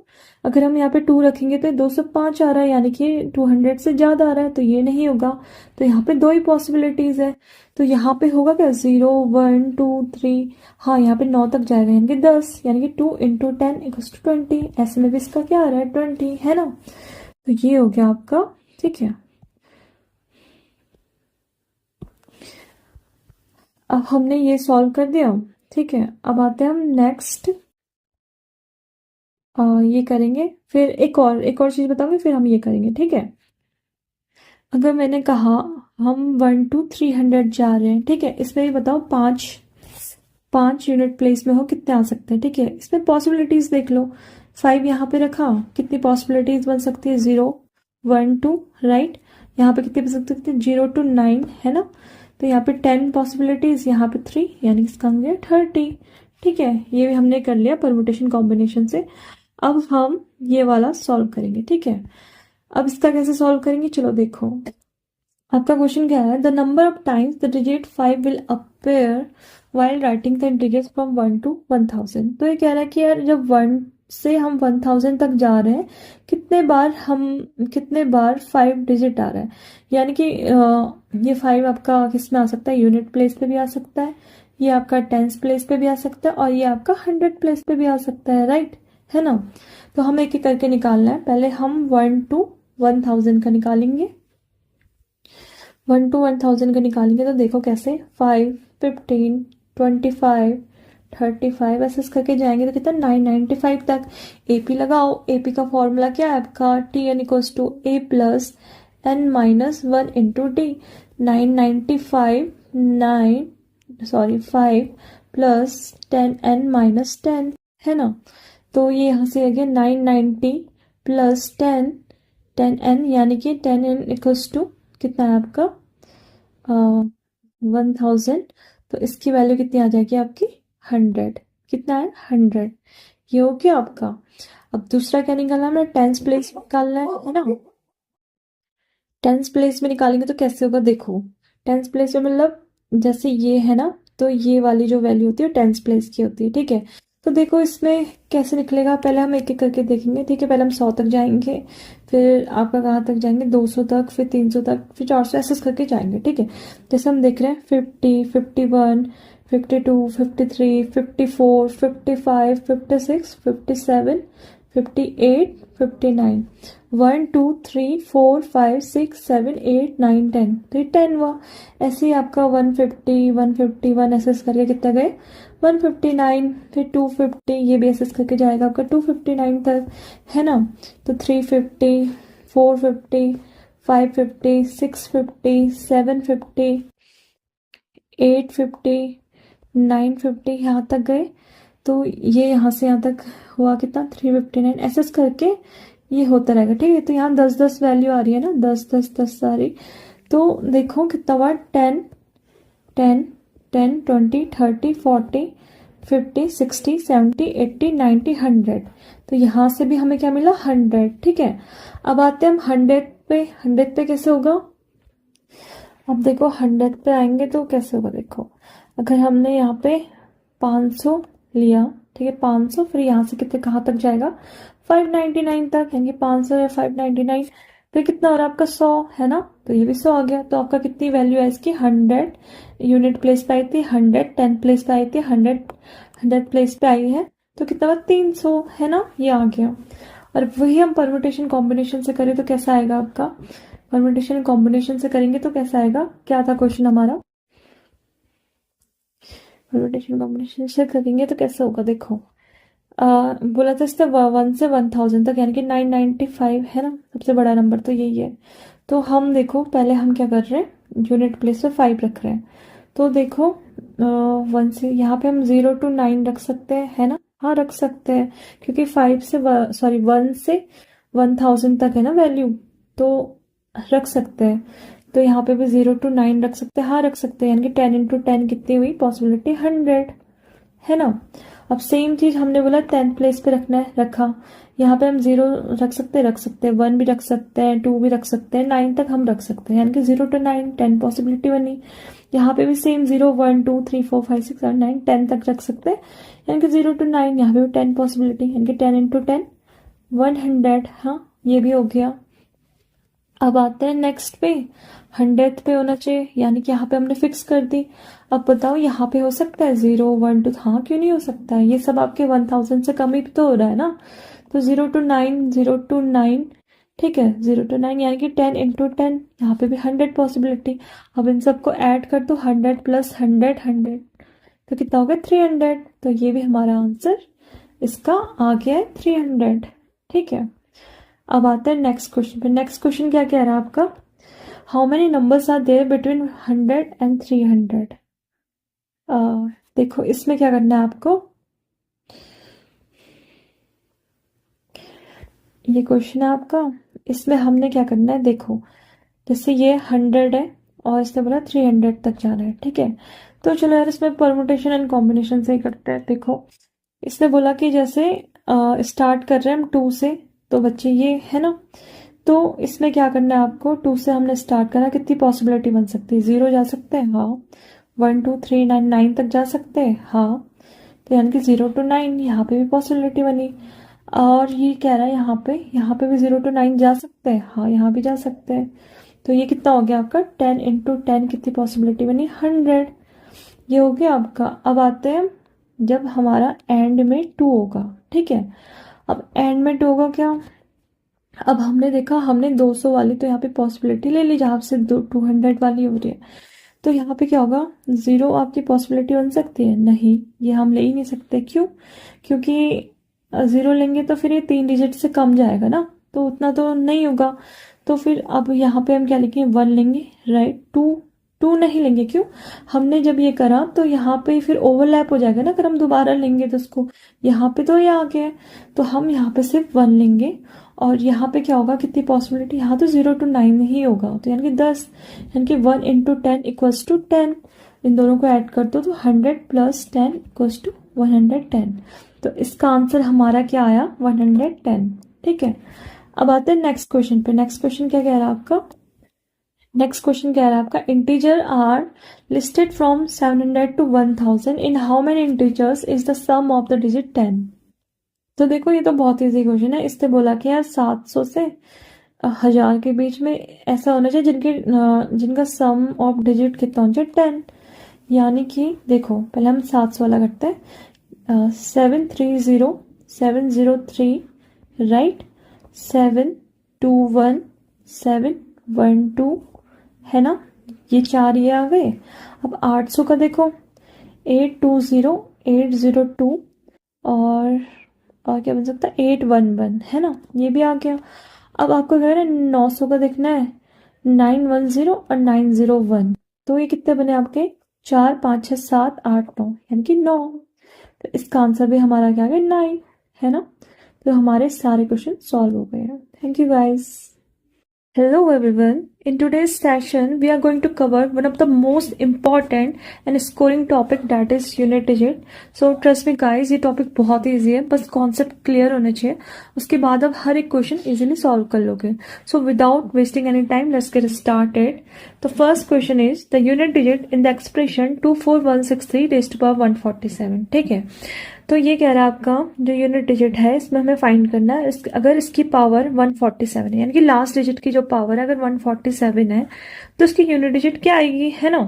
अगर हम यहाँ पे 2 रखेंगे तो 205 आ रहा है, यानी कि 200 से ज्यादा आ रहा है, तो ये नहीं होगा। तो यहाँ पे 2 ही पॉसिबिलिटीज है। तो यहाँ पे होगा क्या 0 1 2 3, हाँ यहाँ पे 9 तक जाएगा, यानी कि 10, यानी कि 2 इंटू 10 इक्वल्स टू 20। ऐसे में भी इसका क्या आ रहा है 20, है ना। तो ये हो गया आपका, ठीक है। अब हमने ये सॉल्व कर दिया, ठीक है। अब आते हैं हम नेक्स्ट ये करेंगे, फिर एक और चीज़ बताऊंगी, फिर हम ये करेंगे, ठीक है। अगर मैंने कहा हम 1 to 300 जा रहे हैं, ठीक है, इसमें भी बताओ पांच यूनिट प्लेस में हो कितने आ सकते हैं, ठीक है। इसमें पॉसिबिलिटीज देख लो, 5 यहाँ पे रखा, कितनी पॉसिबिलिटीज बन सकती है, 0 1 2, राइट। यहाँ पे कितनी बन सकती है, 0 to 9, है ना। तो यहाँ पे 10 पॉसिबिलिटीज, यहाँ पे 3, यानी इसका हो गया 30, ठीक है। ये भी हमने कर लिया परमुटेशन कॉम्बिनेशन से। अब हम ये वाला सॉल्व करेंगे, ठीक है। अब इसका कैसे सॉल्व करेंगे, चलो देखो। आपका क्वेश्चन क्या है, the number of times the digit 5 will appear while writing the integers from 1 to 1000। तो ये कह रहा है कि यार जब 1 से हम 1000 तक जा रहे हैं, कितने बार 5 डिजिट आ रहा है। यानी कि ये 5 आपका किस में आ सकता है, यूनिट प्लेस पे भी आ सकता है, ये आपका टेंस प्लेस पे भी आ सकता है, और ये आपका 100 प्लेस पे भी आ सकता है, राइट, है ना। तो हमें एक एक करके निकालना है। पहले हम 1 to 1000 का निकालेंगे। 1 to 1000 का निकालेंगे तो देखो कैसे, 5 15 25 35 ऐसे करके जाएंगे तो कितना 995 तक। एपी लगाओ, एपी का फॉर्मूला क्या है आपका, t n equals to a plus n minus 1 into t. 995 5 plus 10 n minus 10, है ना। तो ये यहाँ से आ गया 990 प्लस 10 एन, यानी कि 10 एन इक्वल्स टू कितना है आपका 1000। तो इसकी वैल्यू कितनी आ जाएगी आपकी 100। कितना है 100, ये हो गया आपका। अब दूसरा क्या निकालना है, हमें टेंस प्लेस निकालना है ना। टेंस प्लेस में निकालेंगे तो कैसे होगा, देखो टेंस प्लेस में मतलब जैसे ये है ना, तो ये वाली जो वैल्यू होती है टेंस प्लेस की होती है, ठीक है। तो देखो इसमें कैसे निकलेगा, पहले हम एक एक करके देखेंगे, ठीक है। पहले हम 100 तक जाएंगे, फिर आपका कहाँ तक जाएंगे, 200 तक, फिर 300 तक, फिर 400 ऐसे करके जाएंगे, ठीक है। जैसे हम देख रहे हैं 50 51 52 53 54 55 56 57 58 59 1 2 3 4 5 6 7 8 9 10, तो ये 10 हुआ। ऐसे ही आपका 150 151 ऐसे करके कितना गए 159, फिर 250, ये भी ऐसे करके जाएगा आपका 259 तक, है ना। तो 350 450 550 650 750 850 950 यहाँ तक गए। तो ये यहाँ से यहाँ तक हुआ कितना 359, ऐसे करके ये होता रहेगा, ठीक है। तो यहाँ 10 वैल्यू आ रही है ना, 10 सारी। तो देखो कितना हुआ 10 10 10 20 30 40 50 60 70 80 90 100। तो यहाँ से भी हमें क्या मिला 100, ठीक है। अब आते हैं हम 100 पे कैसे होगा। अब देखो 100 पे आएंगे तो कैसे होगा, देखो अगर हमने यहाँ पे 500 लिया, ठीक है, 500, फिर यहाँ से कितने कहाँ तक जाएगा 599 तक, यानी 500 या 599, फिर कितना हो रहा है आपका 100, है ना। तो ये भी 100 आ गया। तो आपका कितनी वैल्यू है इसकी 100 यूनिट प्लेस पे आई थी, 100 10 प्लेस पे आई थी, 100 प्लेस पे आई है, तो कितना हुआ 300, है ना, ये आ गया। और वही हम परम्यूटेशन कॉम्बिनेशन से करें तो कैसा आएगा आपका, परम्यूटेशन कॉम्बिनेशन से करेंगे तो कैसा आएगा, क्या था क्वेश्चन हमारा, परम्यूटेशन कॉम्बिनेशन से करेंगे तो कैसे होगा, देखो बोला था इससे 1 से 1000 तक, यानी कि 995 है ना, सबसे बड़ा नंबर तो यही है। तो हम देखो पहले हम क्या कर रहे हैं, यूनिट प्लेस पे 5 रख रहे हैं। तो देखो 1 से यहाँ पे हम 0 to 9 रख सकते हैं, है ना, हाँ रख सकते हैं, क्योंकि 1 से 1000 तक है ना वैल्यू, तो रख सकते हैं। तो यहाँ पे भी 0 to 9 रख सकते हैं, हाँ रख सकते हैं, यानी कि 10 into 10 कितनी हुई पॉसिबिलिटी 100, है ना। अब सेम चीज हमने बोला 10 प्लेस पे रखना है, रखा। यहाँ पे हम 0 रख सकते हैं, 1 भी रख सकते हैं, 2 भी रख सकते हैं, 9 तक हम रख सकते हैं, यानी कि 0 to 9 10 पॉसिबिलिटी बनी। यहाँ पे भी सेम 0 1 2 3 4 5 6 7 9 10 तक रख सकते हैं, यानी कि 0 to 9, यहाँ पे भी 10 पॉसिबिलिटी, यानी कि 10 into 10 100, हाँ ये भी हो गया। अब आते हैं नेक्स्ट पे, 100 पे होना चाहिए, यानी कि यहाँ पे हमने फिक्स कर दी। अब बताओ यहाँ पे हो सकता है 0 1 2, हाँ क्यों नहीं हो सकता है, ये सब आपके 1000 से कम ही तो हो रहा है ना। तो 0 to 9, ठीक है, 0 to 9 यानी कि 10 into 10, यहाँ पे भी 100 पॉसिबिलिटी। अब इन सबको ऐड कर दो, 100 प्लस 100 100, तो कितना हो गया 300। तो ये भी हमारा आंसर इसका आ गया है 300। ठीक है, अब आता है नेक्स्ट क्वेश्चन पे। नेक्स्ट क्वेश्चन क्या कह रहा है आपका, how many numbers are there between 100 and 300। देखो इसमें क्या करना है आपको, ये क्वेश्चन है आपका, इसमें हमने क्या करना है, देखो जैसे ये 100 है और इसने बोला 300 तक जाना है। ठीक है, तो चलो यार इसमें परमुटेशन एंड कॉम्बिनेशन से ही करते हैं। देखो इसने बोला कि जैसे स्टार्ट कर रहे हैं हम 2 से, तो बच्चे ये है ना, तो इसमें क्या करना है आपको, 2 से हमने स्टार्ट करा, कितनी पॉसिबिलिटी बन सकती है, 0 जा सकते हैं, हाँ, 1 2 3 9 9 तक जा सकते हैं, हाँ, तो यानी कि 0 to 9 यहाँ पे भी पॉसिबिलिटी बनी। और ये कह रहा है यहाँ पे भी 0 to 9 जा सकते हैं, हाँ यहाँ भी जा सकते हैं। तो ये कितना हो गया आपका 10 into 10, कितनी पॉसिबिलिटी बनी 100, ये हो गया आपका। अब आते हैं जब हमारा एंड में 2 होगा। ठीक है, अब एंड में 2 होगा क्या, अब हमने देखा हमने 200 वाली तो यहाँ पे पॉसिबिलिटी ले ली जहाँ से 200 वाली हो रही है, तो यहाँ पे क्या होगा, 0 आपकी पॉसिबिलिटी बन सकती है, नहीं ये हम ले ही नहीं सकते। क्यों, क्योंकि 0 लेंगे तो फिर ये 3 डिजिट से कम जाएगा ना, तो उतना तो नहीं होगा। तो फिर अब यहाँ पे हम क्या लिखेंगे, 1 लेंगे, राइट। 2 नहीं लेंगे, क्यों, हमने जब ये करा तो यहाँ पे फिर ओवरलैप हो जाएगा ना, अगर हम दोबारा लेंगे तो उसको, यहाँ पे तो ये आ गया है, तो हम यहाँ पे सिर्फ 1 लेंगे। और यहाँ पे क्या होगा, कितनी पॉसिबिलिटी, यहाँ तो 0 to 9 ही होगा, तो यानी कि 10, यानी कि 1 into 10 इक्वल्स टू 10। इन दोनों को ऐड कर दो तो 100 plus 10 इक्वल्स टू 110। तो इसका आंसर हमारा क्या आया, 110। ठीक है, अब आते हैं नेक्स्ट क्वेश्चन पे। नेक्स्ट क्वेश्चन क्या कह रहा है आपका, नेक्स्ट क्वेश्चन कह रहा है आपका, integer are listed from 700 to 1000, in how many integers is the sum of the digit 10। तो देखो ये तो बहुत इजी क्वेश्चन है, इससे बोला कि यार 700 से 1000 के बीच में ऐसा होना चाहिए जिनका सम ऑफ डिजिट कितना होना चाहिए 10। यानी कि देखो पहले हम 700 वाला करते हैं, 730 703, राइट, 721 712, है ना, ये 4 ये आ गए। अब 800 का देखो, 820 802, और क्या बन सकता है 811, है ना, ये भी आ गया। अब आपको कह रहे हैं 900 का देखना है, 910 और 901, तो ये कितने बने आपके, 4 5 6 7 8 9, यानी कि 9। तो इसका आंसर भी हमारा क्या आ गया 9, है ना। तो हमारे सारे क्वेश्चन सॉल्व हो गए हैं। Thank you guys. Hello everyone. In today's session, we are going to cover one of the most important and scoring topic, that is unit digit. So trust me guys, ये topic बहुत easy है, बस concept clear होने चाहिए, उसके बाद आप हर एक question easily solve कर लोगे। So without wasting any time, let's get started. The first question is the unit digit in the expression 24163 raised to power 147. ठीक है, तो ये कह रहा है आपका जो यूनिट डिजिट है इसमें हमें फाइंड करना है, अगर इसकी पावर 147 है, यानी कि लास्ट डिजिट की जो पावर है अगर 147 है तो इसकी यूनिट डिजिट क्या आएगी, है ना।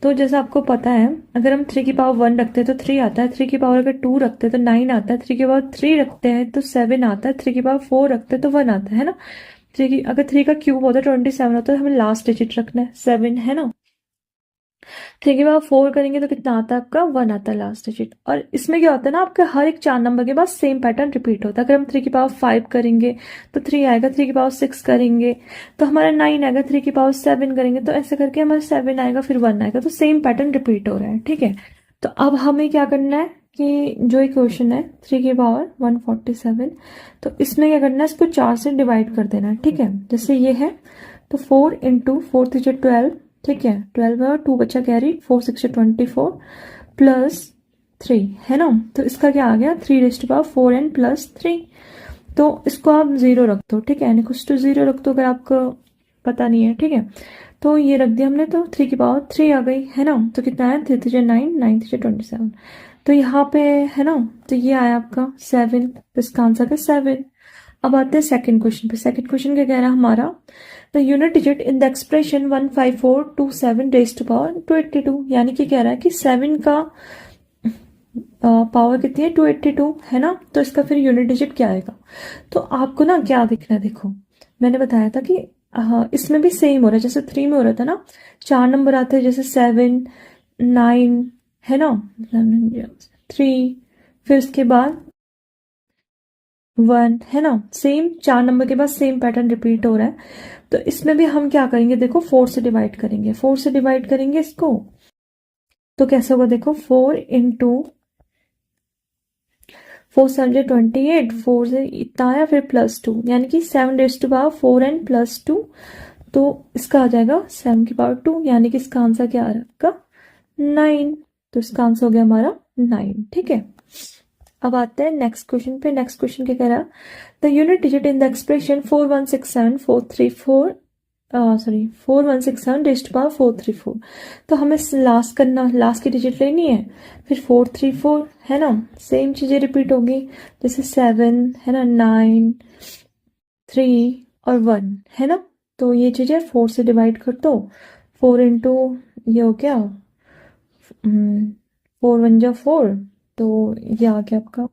तो जैसा आपको पता है, अगर हम 3 की पावर 1 रखते हैं तो 3 आता है, 3 की पावर अगर 2 रखते हैं तो 9 आता है, 3 की पावर 3 रखते हैं तो 7 आता है, 3 की पावर 4 रखते हैं तो 1 आता है ना। अगर 3 का क्यूब होता है 27 होता है, हमें लास्ट डिजिट रखना है 7, है ना। 3 के बाद 4 करेंगे तो कितना आता है आपका 1 आता है लास्ट डिजिट। और इसमें क्या होता है ना, आपका हर एक 4 नंबर के बाद सेम पैटर्न रिपीट होता है। अगर हम 3 की पावर 5 करेंगे तो 3 आएगा, 3 की पावर 6 करेंगे तो हमारा 9 आएगा, 3 की पावर 7 करेंगे तो ऐसे करके हमारा 7 आएगा, फिर 1 आएगा, तो सेम पैटर्न रिपीट हो रहा है। ठीक है, तो अब हमें क्या करना है कि जो एक क्वेश्चन है 3 की पावर 147, तो इसमें क्या करना है, इसको 4 से डिवाइड कर देना है। ठीक है, जैसे ये है तो 4 इंटू 4 3 12, ठीक है, 12 है और 2 बच्चा कैरी, 4 6 24 प्लस 3, है ना। तो इसका क्या आ गया 3 rays to power 4n plus 3। तो इसको आप 0 रख दो, ठीक है, यानी कुछ तो 0 रख दो अगर आपको पता नहीं है। ठीक है, तो ये रख दिया हमने, तो 3 की पावर 3 आ गई, है ना। तो कितना है 3 3 9 9 3 27, तो यहाँ पे है ना, तो ये आया आपका 7, तो इसका आंसर है 7। अब आते हैं सेकंड क्वेश्चन पे। सेकंड क्वेश्चन क्या कह रहा है हमारा, the unit digit in the expression 15427 raise to power 282, यानी कि कह रहा है कि 7 का पावर कितनी है 282, है ना। तो इसका फिर यूनिट डिजिट क्या आएगा, तो आपको ना क्या देखना है, देखो मैंने बताया था कि इसमें भी सेम हो रहा है, जैसे 3 में हो रहा था ना, 4 नंबर आते हैं, जैसे 7 9, है ना, 3, फिर उसके बाद 1 है ना, सेम 4 नंबर के बाद सेम पैटर्न रिपीट हो रहा है। तो इसमें भी हम क्या करेंगे, देखो 4 से डिवाइड करेंगे, 4 से डिवाइड करेंगे इसको, तो कैसे होगा, देखो 4 इंटू 4 7 28, 4 से इतना आया, फिर +2, यानी कि 7 रेज़ टू पावर 4 एंड +2, तो इसका आ जाएगा 7 की पावर 2, यानी कि इसका आंसर क्या आ रहा है आपका 9। तो इसका आंसर हो गया हमारा 9। ठीक है, अब आते हैं नेक्स्ट क्वेश्चन पे। नेक्स्ट क्वेश्चन क्या कह रहा है, the unit digit in the expression 4167434 4167 raise to power 434। तो हमें लास्ट करना, लास्ट की डिजिट लेनी है, फिर 434 है ना, सेम चीजें रिपीट होगी, जैसे 7 है ना, 9 3 और 1 है ना। तो ये चीजें 4 से डिवाइड कर दो, 4 इंटू ये हो गया 4 1 जा 4, तो ये आ गया आपका।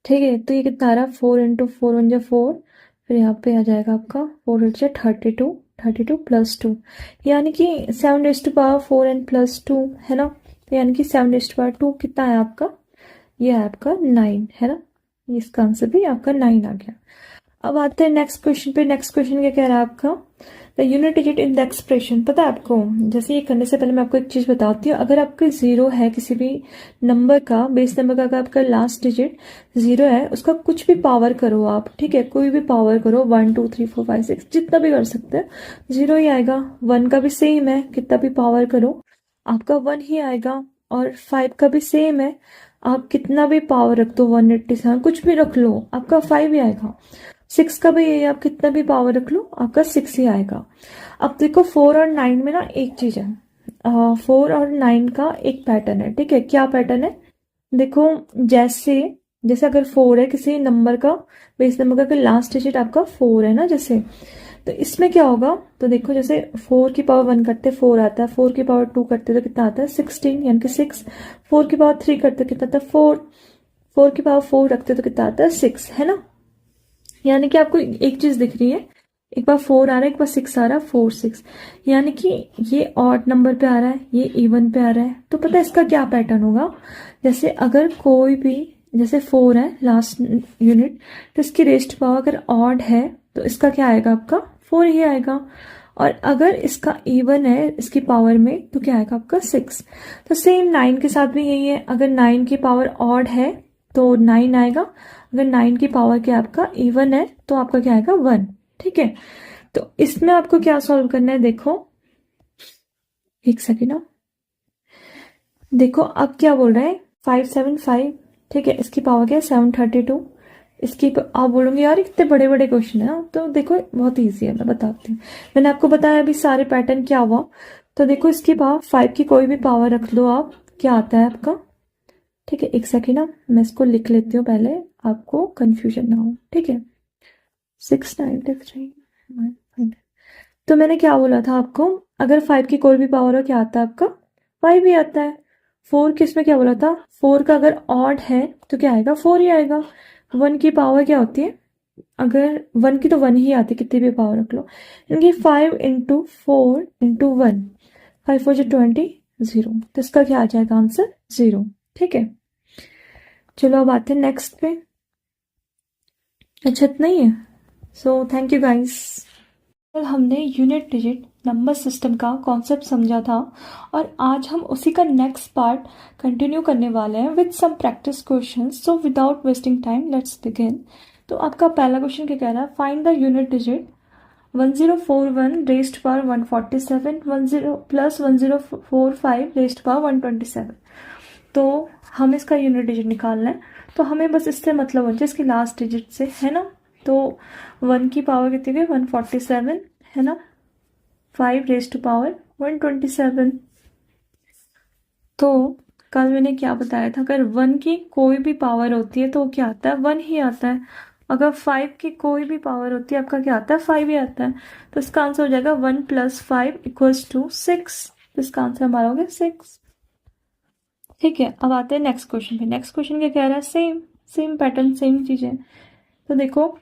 ठीक है, तो ये कितना आ रहा है, 4 इंटू 4 1 जा 4, फिर यहाँ पे आ जाएगा आपका 4 8 जा 32, 32 +2, यानी कि 7 रेज़ टू पावर 4 एंड +2 है ना, तो यानी कि 7 रेज़ टू पावर 2 कितना है आपका, ये है आपका 9 है ना, इसका आंसर भी आपका 9 आ गया। अब आते हैं नेक्स्ट क्वेश्चन पे। नेक्स्ट क्वेश्चन क्या कह रहा है आपका, the unit digit in the expression. पता है आपको, जैसे ये करने से पहले मैं आपको एक चीज बताती हूँ, अगर आपका 0 है किसी भी नंबर का, बेस नंबर का, अगर आपका लास्ट डिजिट 0 है, उसका कुछ भी पावर करो आप, ठीक है, कोई भी पावर करो, 1 2 3 4 5 6 जितना भी कर सकते हैं, 0 ही आएगा। 1 का भी सेम है, कितना भी पावर करो आपका 1 ही आएगा, और 5 का भी सेम है, आप कितना भी पावर रख दो, 187 कुछ भी रख लो, आपका 5 ही आएगा। 6 का भी यही, आप कितना भी पावर रख लो, आपका 6 ही आएगा। अब देखो 4 और 9 में ना एक चीज है, 4 और 9 का एक पैटर्न है, ठीक है, क्या पैटर्न है, देखो जैसे जैसे अगर 4 है किसी नंबर का, बेस नंबर का लास्ट डिजिट आपका 4 है ना, जैसे, तो इसमें क्या होगा, तो देखो जैसे 4 की पावर 1 करते 4 आता है, 4 की पावर 2 करते तो कितना आता है 16, यानी कि 6, 4 की पावर 3 करते कितना आता है 4, 4 की पावर 4 रखते तो कितना आता है 6 है ना। यानी कि आपको एक चीज दिख रही है, एक बार 4 आ रहा है, एक बार 6 आ रहा है, 4 6, यानी कि ये ऑड नंबर पे आ रहा है, ये इवन पे आ रहा है। तो पता है इसका क्या पैटर्न होगा, जैसे अगर कोई भी, जैसे 4 है लास्ट यूनिट, तो इसकी रेस्ट पावर अगर ऑड है तो इसका क्या आएगा आपका 4 ही आएगा, और अगर इसका इवन है इसकी पावर में तो क्या आएगा आपका 6। तो सेम 9 के साथ भी यही है, अगर 9 की पावर ऑड है तो 9 आएगा, अगर 9 की पावर क्या आपका इवन है तो आपका क्या आएगा 1। ठीक है, तो इसमें आपको क्या सॉल्व करना है, देखो एक सेकेंड ना, देखो अब क्या बोल रहे हैं 575, ठीक है, इसकी पावर क्या है 732, इसकी आप बोलोगे यार कितने बड़े बड़े क्वेश्चन है ना, तो देखो बहुत इजी है, मैं बताती हूँ। मैंने आपको बताया अभी सारे पैटर्न क्या हुआ, तो देखो इसकी पावर 5 की कोई भी पावर रख लो आप, क्या आता है आपका, ठीक है, एक सेकेंड ना मैं इसको लिख लेती हूँ पहले, आपको कंफ्यूजन ना हो, ठीक है। 693, तो मैंने क्या बोला था आपको, अगर 5 की कोई भी पावर हो क्या आता है आपका 5 ही आता है। 4 किस में क्या बोला था, 4 का अगर ऑड है तो क्या आएगा 4 ही आएगा। 1 की पावर क्या होती है, अगर 1 की तो 1 ही आती है, कितनी भी पावर रख लो, यानी 5 इंटू 4 इंटू 1, 5 4 20, 0, तो इसका क्या आ जाएगा आंसर 0। ठीक है, चलो अब आते हैं नेक्स्ट पे। अच्छा इतना ही है, सो थैंक यू गाइस। कल हमने यूनिट डिजिट नंबर सिस्टम का कॉन्सेप्ट समझा था, और आज हम उसी का नेक्स्ट पार्ट कंटिन्यू करने वाले हैं with some practice questions. So without wasting time let's begin. तो आपका पहला क्वेश्चन क्या कह रहा है, find the unit digit 1041 raised power 147 10 plus 1045 raised power 127। तो हम इसका यूनिट डिजिट निकालना है, तो हमें बस इससे मतलब हो जाए इसकी लास्ट डिजिट से, है ना। तो 1 की पावर कितनी गई 147 है ना, 5 रेज टू पावर 127। तो कल मैंने क्या बताया था, अगर 1 की कोई भी पावर होती है तो क्या आता है 1 ही आता है, अगर 5 की कोई भी पावर होती है आपका क्या आता है 5 ही आता है। तो इसका आंसर हो जाएगा 1 + 5 = 6, तो इसका आंसर हमारा हो गया 6। ठीक है, अब आते हैं नेक्स्ट क्वेश्चन पे। नेक्स्ट क्वेश्चन क्या कह रहा है, सेम सेम पैटर्न सेम चीजें। तो देखो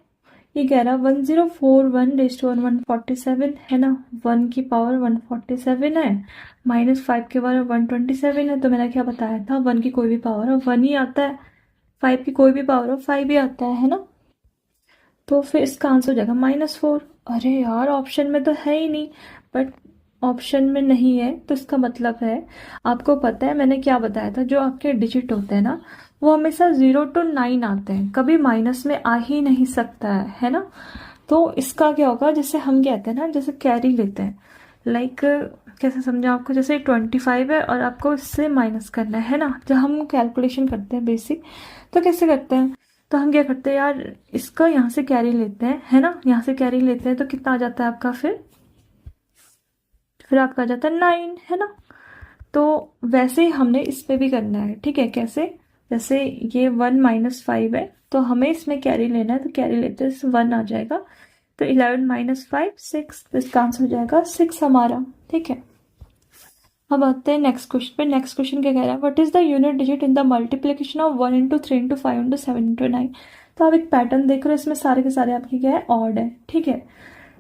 ये कह रहा है 1041 रेज़ टू 147 है ना, 1 की पावर 147 है, -5 के पावर 127 है। तो मैंने क्या बताया था, 1 की कोई भी पावर है 1 ही आता है, 5 की कोई भी पावर हो 5 ही आता है ना। तो फिर इसका आंसर हो जाएगा -4। अरे यार ऑप्शन में तो है ही नहीं, बट ऑप्शन में नहीं है तो इसका मतलब है, आपको पता है मैंने क्या बताया था, जो आपके डिजिट होते हैं ना वो हमेशा 0 to 9 आते हैं, कभी माइनस में आ ही नहीं सकता है ना। तो इसका क्या होगा, जैसे हम कहते हैं ना, जैसे कैरी लेते हैं, लाइक कैसे समझा आपको, जैसे 25 है और आपको इससे माइनस करना है ना, जब हम कैलकुलेशन करते हैं बेसिक, तो कैसे करते हैं, तो हम क्या करते हैं यार, इसका यहाँ से कैरी लेते हैं है ना, यहाँ से कैरी लेते हैं तो कितना आ जाता है आपका, फिर आपका आ जाता है 9 है ना। तो वैसे ही हमने इस पे भी करना है, ठीक है, कैसे, जैसे ये 1 - 5 है तो हमें इसमें कैरी लेना है, तो कैरी लेते हैं 1 आ जाएगा, तो 11 - 5 6, तो इसका आंसर हो जाएगा 6 हमारा, ठीक है। अब आते हैं नेक्स्ट क्वेश्चन पे। नेक्स्ट क्वेश्चन क्या कह रहा है, what is the unit digit in the multiplication of 1 × 3 × 5 × 7 × 9। तो आप एक पैटर्न देख रहे हो, इसमें सारे के सारे आपके क्या है, ऑड है, ठीक है।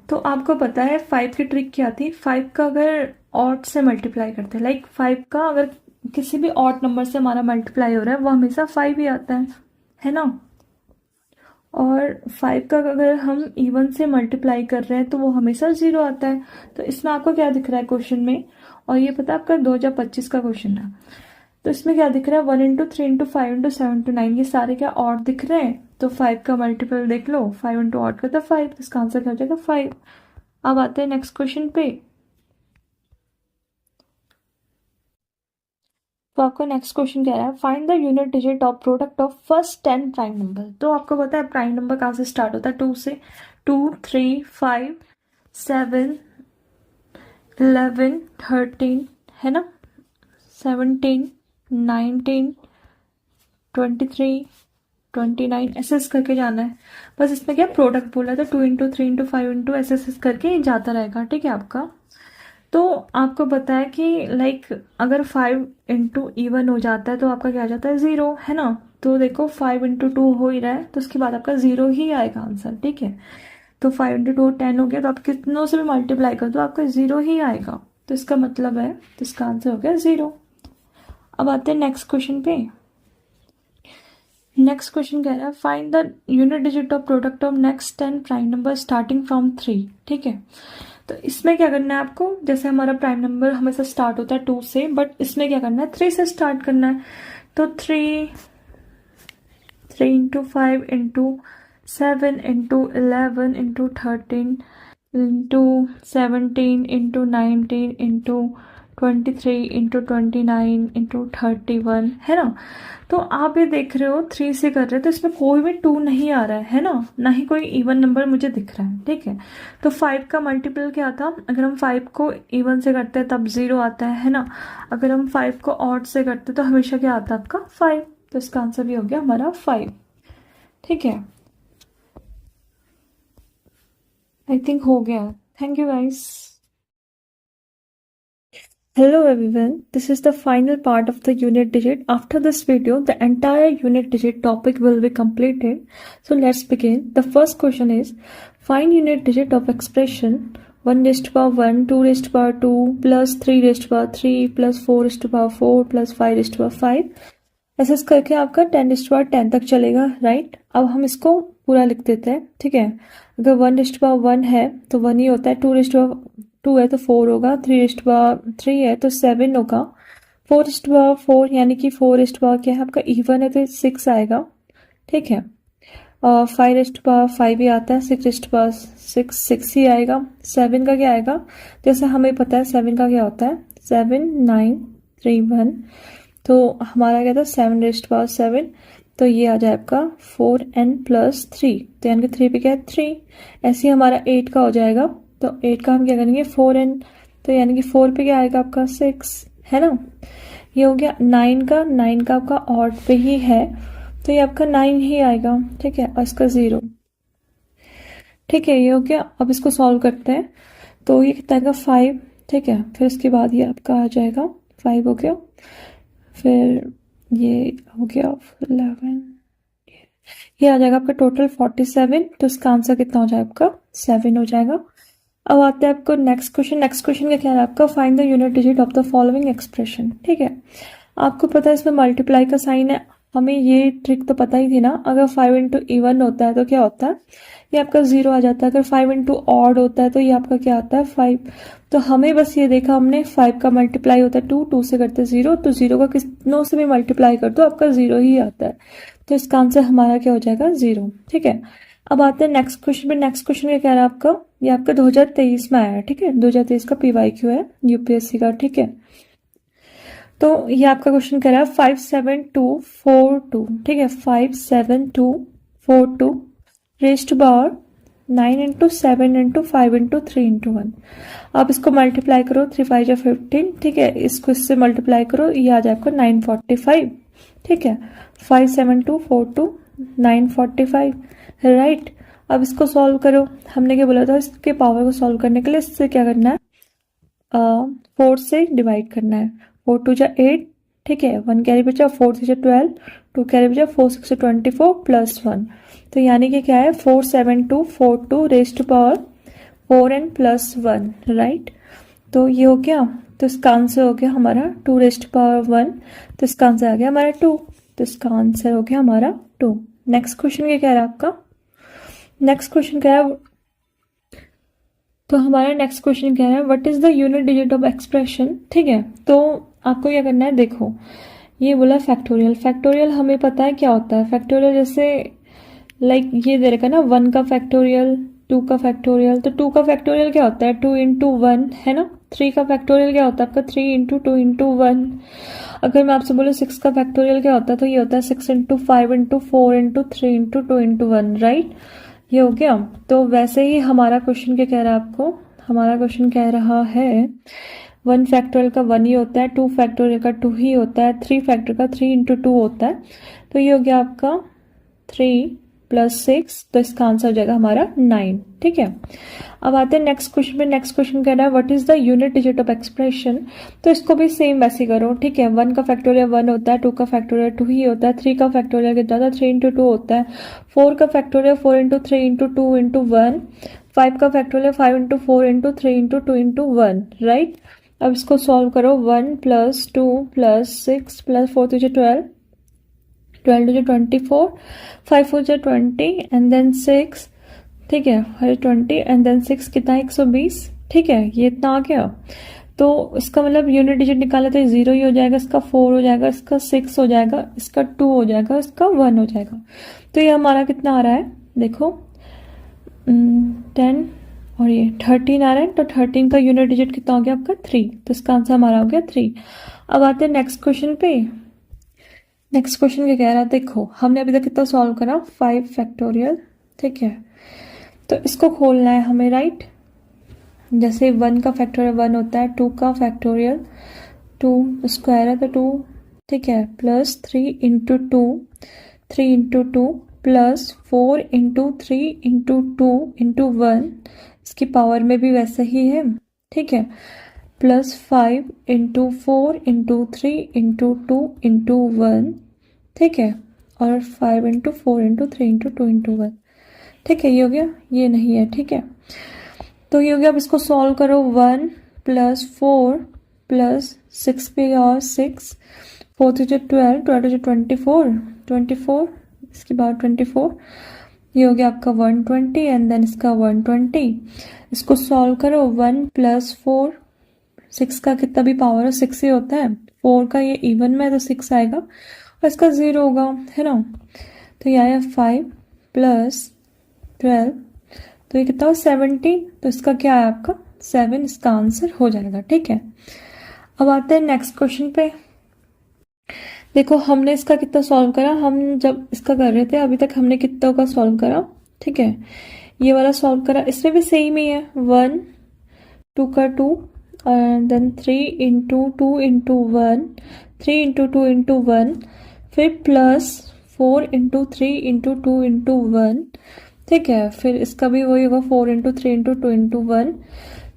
तो आपको पता है 5 की ट्रिक क्या थी, 5 का अगर ऑड से मल्टीप्लाई करते हैं, लाइक 5 का अगर किसी भी ऑड नंबर से हमारा मल्टीप्लाई हो रहा है वो हमेशा 5 ही आता है ना। और 5 का अगर हम इवन से मल्टीप्लाई कर रहे हैं तो वो हमेशा 0 आता है। तो इसमें आपको क्या दिख रहा है क्वेश्चन में, और ये पता है आपका 2025 का क्वेश्चन है, तो इसमें क्या दिख रहा है, 1 × 3 × 5 × 7 × 9, ये सारे क्या ऑड दिख रहे हैं, तो 5 का मल्टीपल देख लो, 5 × ऑड का तो 5, तो इसका आंसर क्या हो जाएगा 5। अब आते हैं नेक्स्ट क्वेश्चन पे। तो आपका नेक्स्ट क्वेश्चन कह रहा है, find the unit digit of product of first 10 prime number. तो आपको पता है प्राइम नंबर कहाँ से स्टार्ट होता है, 2 से, 2 3 5 7 11 13 है ना, 17 19 23 29, ऐसे ऐसे करके जाना है। बस इसमें क्या प्रोडक्ट बोला है, तो 2 × 3 × 5 × ऐसे ऐसे करके जाता रहेगा, ठीक है आपका। तो आपको पता है कि लाइक अगर 5 × इवन हो जाता है तो आपका क्या आ जाता है 0 है ना। तो देखो 5 × 2 हो ही रहा है, तो उसके बाद आपका 0 ही आएगा आंसर, ठीक है। तो 5 × 2 10 हो गया, तो आप कितनों से भी मल्टीप्लाई कर दो आपका 0 ही आएगा, तो इसका मतलब है, तो इसका आंसर हो गया 0। अब आते हैं नेक्स्ट क्वेश्चन पे। नेक्स्ट क्वेश्चन कह रहा है, find the unit digit of product of next 10 prime number starting from 3, ठीक है। तो इसमें क्या करना है आपको, जैसे हमारा प्राइम नंबर हमेशा स्टार्ट होता है 2 से, बट इसमें क्या करना है 3 से स्टार्ट करना है। तो 3 × 5 × 7 × 11 × 13 × 17 × 19 × 23 × 29 × 31 है ना। तो आप ये देख रहे हो 3 से कर रहे हो, तो इसमें कोई भी 2 नहीं आ रहा है ना, ना ही कोई इवन नंबर मुझे दिख रहा है, ठीक है। तो 5 का मल्टीपल क्या था, अगर हम 5 को इवन से करते हैं तब 0 आता है ना, अगर हम 5 को ऑड से करते हैं तो हमेशा क्या आता है आपका 5, तो इसका आंसर भी हो गया हमारा 5, ठीक है। आई थिंक हो गया। Thank you guys. Hello everyone, this is the final part of the unit digit. After this video, the entire unit digit topic will be completed. So let's begin. The first question is, find unit digit of expression 1⁻1, 2⁻2, plus 3⁻3, plus 4⁻4, plus 5⁻5। ऐसे करके आपका 10⁻10 तक चलेगा, right. अब हम इसको पूरा लिख देते हैं, ठीक है। अगर 1:1 है तो 1 ही होता है, 2 है तो 4 होगा, 3 है तो 7 होगा, 4:4 यानी कि 4 क्या है आपका इवन है तो 6 आएगा, ठीक है। 5:5 ही आता है, 6 ही आएगा। 7 का क्या आएगा, जैसे हमें पता है 7 का क्या होता है, 7 9 3 1, तो हमारा क्या था 7:7, तो ये आ जाए आपका 4n+3, तो यानी कि 3 पे क्या है 3। ऐसे ही हमारा 8 का हो जाएगा, तो 8 का हम क्या करेंगे 4n, तो यानी कि 4 पे क्या आएगा आपका 6 है ना। ये हो गया 9 का आपका ऑड पे ही है, तो ये आपका 9 ही आएगा, ठीक है, और इसका 0, ठीक है। ये हो गया। अब इसको सॉल्व करते हैं, तो ये कितना आएगा 5, ठीक है। फिर उसके बाद ये आपका आ जाएगा 5 हो गया, फिर ये हो गया 11, ये आ जाएगा आपका टोटल 47, तो इसका आंसर कितना हो जाएगा आपका 7 हो जाएगा। अब आते हैं आपको नेक्स्ट क्वेश्चन। नेक्स्ट क्वेश्चन क्या कह रहा है आपका, find the unit digit of the following expression, ठीक है। आपको पता है इसमें मल्टीप्लाई का साइन है, हमें ये ट्रिक तो पता ही थी ना, अगर 5 इंटू इवन होता है तो क्या होता है, ये आपका 0 आ जाता है। अगर 5 इंटू ऑड होता है तो ये आपका क्या आता है, 5। तो हमें बस ये देखा हमने 5 का मल्टीप्लाई होता है 2, 2 से करते 0, तो 0 का कितनों से भी मल्टीप्लाई कर दो आपका 0 ही आता है। तो इसका आंसर हमारा क्या हो जाएगा, 0। ठीक है, अब आते हैं नेक्स्ट क्वेश्चन पे। नेक्स्ट क्वेश्चन क्या कह रहा है आपका, ये आपका 2023 में आया है। ठीक है, 2023 का PYQ है यूपीएससी का। ठीक है, तो ये आपका क्वेश्चन कह रहा है 57242। ठीक है, 57242 raised to power 9 into 7 into 5 into 3 into 1। आप इसको मल्टीप्लाई करो, 3 5 या 15। ठीक है, इसको इससे मल्टीप्लाई करो, ये आ जाए आपको 945। ठीक है, 57242 945, राइट। अब इसको सॉल्व करो, हमने क्या बोला था, इसके पावर को सॉल्व करने के लिए इससे क्या करना है, 4 से डिवाइड करना है। 4 2 जा 8। ठीक है, 1 कैरी बचा, 4 3 जा 12, 2 कैरी बचा, 4 6 जा 24 प्लस 1। तो यानी कि क्या है, 47242 raise to power 4n plus 1, right. तो ये हो गया, तो इसका आंसर हो गया हमारा 2 रेज टू पावर 1। तो इसका आंसर आ गया हमारा 2। तो इसका आंसर हो गया हमारा 2। नेक्स्ट क्वेश्चन क्या कह रहा है आपका, नेक्स्ट क्वेश्चन कह रहा है, तो हमारा नेक्स्ट क्वेश्चन कह रहा है what is the unit digit of expression. ठीक है, तो आपको क्या करना है, देखो ये बोला फैक्टोरियल। फैक्टोरियल हमें पता है क्या होता है, फैक्टोरियल जैसे लाइक ये दे रखा है ना, 1 का फैक्टोरियल, 2 का फैक्टोरियल। तो 2 का फैक्टोरियल क्या होता है, 2 इंटू 1 है ना। 3 का फैक्टोरियल क्या होता है आपका, 3 इंटू 2 इंटू 1। अगर मैं आपसे बोलूँ 6 का फैक्टोरियल क्या होता है, तो ये होता है 6 into 5 into 4 into 3 into 2 into 1, right. ये हो गया। तो वैसे ही हमारा क्वेश्चन क्या कह रहा है आपको, हमारा क्वेश्चन कह रहा है 1 फैक्टोरियल का 1 ही होता है, 2 फैक्टोरियल का 2 ही होता है, 3 फैक्टोरियल का 3 इंटू 2 होता है। तो ये हो गया आपका 3 प्लस 6, तो इसका आंसर हो जाएगा हमारा 9। ठीक है, अब आते हैं नेक्स्ट क्वेश्चन पे। नेक्स्ट क्वेश्चन कह रहा है what is the unit digit of expression. तो इसको भी सेम वैसे करो। ठीक है, 1 का फैक्टोरियल 1 होता है, 2 का फैक्टोरियल 2 ही होता है, 3 का फैक्टोरियल कितना होता है, 3 इंटू 2 होता है, 4 का फैक्टोरियल 4 इंटू 3 इंटू 2 इंटू 1, 5 का factorial 5 into 4 into 3 into 2 into 1, right. अब इसको सॉल्व करो, 1 प्लस 2 प्लस 6 प्लस 4 तो 12, 12 to 24, 5 4 जा 20 एंड देन 6। ठीक है, 20 एंड देन 6 कितना, 120। ठीक है, ये इतना आ गया। तो इसका मतलब यूनिट डिजिट निकाला तो 0 ही हो जाएगा, इसका 4 हो जाएगा, इसका 6 हो जाएगा, इसका 2 हो जाएगा, इसका 1 हो जाएगा। तो ये हमारा कितना आ रहा है, देखो 10 और ये 13 आ रहा है। तो 13 का यूनिट डिजिट कितना हो गया आपका, 3। तो इसका आंसर हमारा हो गया 3। अब आते हैं नेक्स्ट क्वेश्चन पे। नेक्स्ट क्वेश्चन क्या कह रहा है, देखो हमने अभी तक कितना सॉल्व करा, 5 फैक्टोरियल। ठीक है, तो इसको खोलना है हमें, राइट। जैसे 1 का फैक्टोरियल 1 होता है, 2 का फैक्टोरियल 2 स्क्वायर है तो 2। ठीक है, plus 3 into 2, 3 into 2 plus 4 into 3 into 2 into 1, इसकी पावर में भी वैसा ही है। ठीक है, plus 5 into 4 into 3 into 2 into 1। ठीक है, और 5 इंटू 4 इंटू 3 इंटू 2 इंटू 1। ठीक है, ये हो गया, ये नहीं है। ठीक है, तो ये हो गया। अब इसको सॉल्व करो, 1 प्लस 4 प्लस 6 पे और 6, 4 3 12, 12 24, 24, इसके बाद 24, ये हो गया आपका 120 एंड देन इसका 120। इसको सॉल्व करो, 1 प्लस 4, 6 का कितना भी पावर है 6 ही होता है, 4 का ये इवन में तो 6 आएगा और इसका 0 होगा, है ना। तो ये आया 5 प्लस 12, तो ये कितना हो 17। तो इसका क्या है आपका 7, इसका आंसर हो जाएगा। ठीक है, अब आते हैं नेक्स्ट क्वेश्चन पे। देखो हमने इसका कितना सॉल्व करा, हम जब इसका कर रहे थे अभी तक हमने कितनों का सॉल्व करा। ठीक है, ये वाला सॉल्व करा, इसमें भी सेम ही है, 1 2 का 2 and then 3 into 2 into 1, 3 into 2 into 1, फिर प्लस 4 into 3 into 2 into 1। ठीक है, फिर इसका भी वही होगा, 4 into 3 into 2 into 1,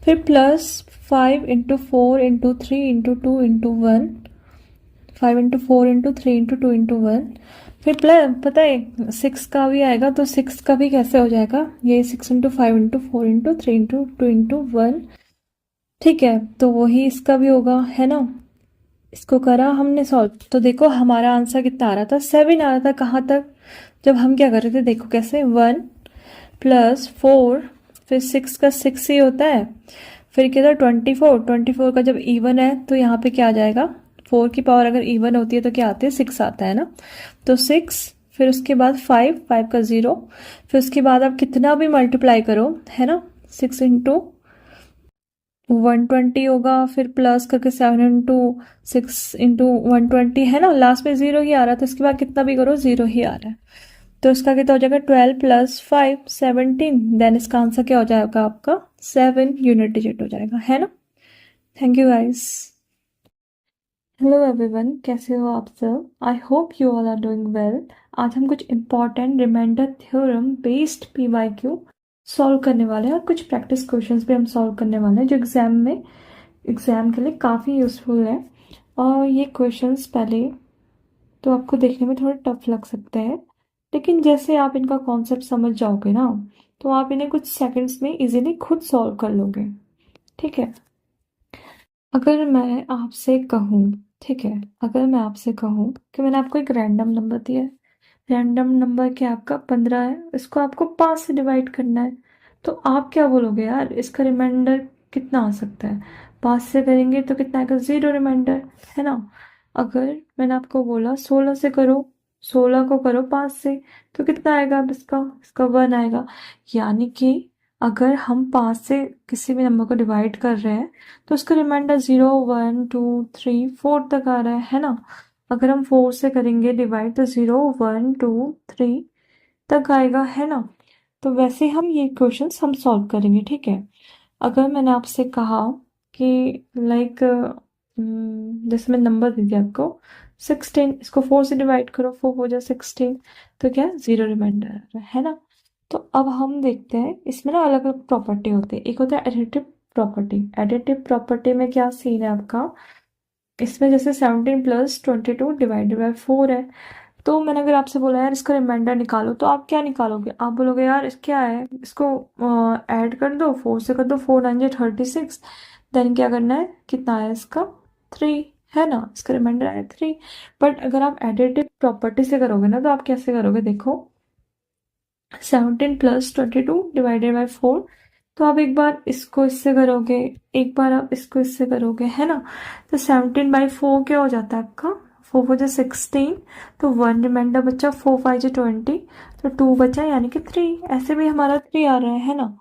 फिर plus 5 into 4 into 3 into 2 into 1, 5 into 4 into 3 into 2 into 1, फिर प्लस पता है 6 का भी आएगा, तो 6 का भी कैसे हो जाएगा, ये 6 into 5 into 4 into 3 into 2 into 1। ठीक है, तो वही इसका भी होगा, है ना। इसको करा हमने सॉल्व, तो देखो हमारा आंसर कितना आ रहा था, 7 आ रहा था। कहाँ तक, जब हम क्या कर रहे थे, देखो कैसे, 1 + 4, फिर 6 का 6 ही होता है, फिर क्या था 24, 24 का जब इवन है तो यहाँ पे क्या आ जाएगा, 4 की पावर अगर इवन होती है तो क्या आती है, 6 आता है ना। तो 6, फिर उसके बाद 5, 5 का 0, फिर उसके बाद आप कितना भी मल्टीप्लाई करो, है ना, 6 इंटू 120 होगा, फिर प्लस करके 7 इंटू 6 इंटू 120, है ना, लास्ट में 0 ही आ रहा था, इसके बाद कितना भी करो 0 ही आ रहा है। तो इसका कितना हो जाएगा, 12 + 5 17, देन इसका आंसर क्या हो जाएगा आपका, 7 यूनिट डिजिट हो जाएगा, है ना। Thank you guys. Hello everyone, कैसे हो आप सब। I hope you all are doing well. आज हम कुछ important reminder theorem based PYQ solve करने वाले हैं, और कुछ प्रैक्टिस क्वेश्चंस भी हम सॉल्व करने वाले हैं जो एग्जाम के लिए काफ़ी यूज़फुल है। और ये क्वेश्चंस पहले तो आपको देखने में थोड़े टफ लग सकते हैं, लेकिन जैसे आप इनका कॉन्सेप्ट समझ जाओगे ना, तो आप इन्हें कुछ सेकंड्स में इजीली खुद सॉल्व कर लोगे। ठीक है, अगर मैं आपसे कहूँ ठीक है, अगर मैं आपसे कहूँ कि मैंने आपको एक रैंडम नंबर दिया है, रैंडम नंबर क्या आपका 15 है, इसको आपको 5 से डिवाइड करना है, तो आप क्या बोलोगे यार, इसका रिमाइंडर कितना आ सकता है। 5 से करेंगे तो कितना आएगा, 0 रिमाइंडर, है ना। अगर मैंने आपको बोला 16 से करो, 16 को करो 5 से, तो कितना आएगा अब इसका इसका 1 आएगा। यानी कि अगर हम 5 से किसी भी नंबर को डिवाइड कर रहे हैं तो उसका रिमाइंडर 0 1 2 3 4 तक आ रहा है ना। अगर हम 4 से करेंगे डिवाइड तो 0 1 2 3 तक आएगा, है ना। तो वैसे हम ये क्वेश्चंस हम सॉल्व करेंगे, ठीक है। अगर मैंने आपसे कहा कि लाइक जैसे मैं नंबर दे दिया आपको 16, इसको 4 से डिवाइड करो, 4 हो जाए 16, तो क्या 0 रिमाइंडर आ रहा है ना। तो अब हम देखते हैं, इसमें ना अलग अलग प्रॉपर्टी होती है। एक होता है एडिटिव प्रॉपर्टी। एडिटिव प्रॉपर्टी में क्या सीन है आपका, इसमें जैसे 17 + 22 डिवाइडेड बाय 4 है, तो मैंने अगर आपसे बोला यार इसका रिमाइंडर निकालो, तो आप क्या निकालोगे, आप बोलोगे यार इस क्या है, इसको ऐड कर दो, 4 से कर दो, 4 9 36, देन क्या करना है, कितना आया इसका 3, है ना, इसका रिमाइंडर आया 3। बट अगर आप एडिटिव प्रॉपर्टी से करोगे ना, तो आप कैसे करोगे, देखो 17 + 22 डिवाइडेड बाय 4, तो आप एक बार इसको इससे करोगे, एक बार आप इसको इससे करोगे, है ना। तो 17/4 क्या हो जाता है आपका, 4 4 जा 16, तो 1 रिमाइंडर बचा, 4 5 जा 20, तो 2 बचा यानी कि 3, ऐसे भी हमारा 3 आ रहा है ना।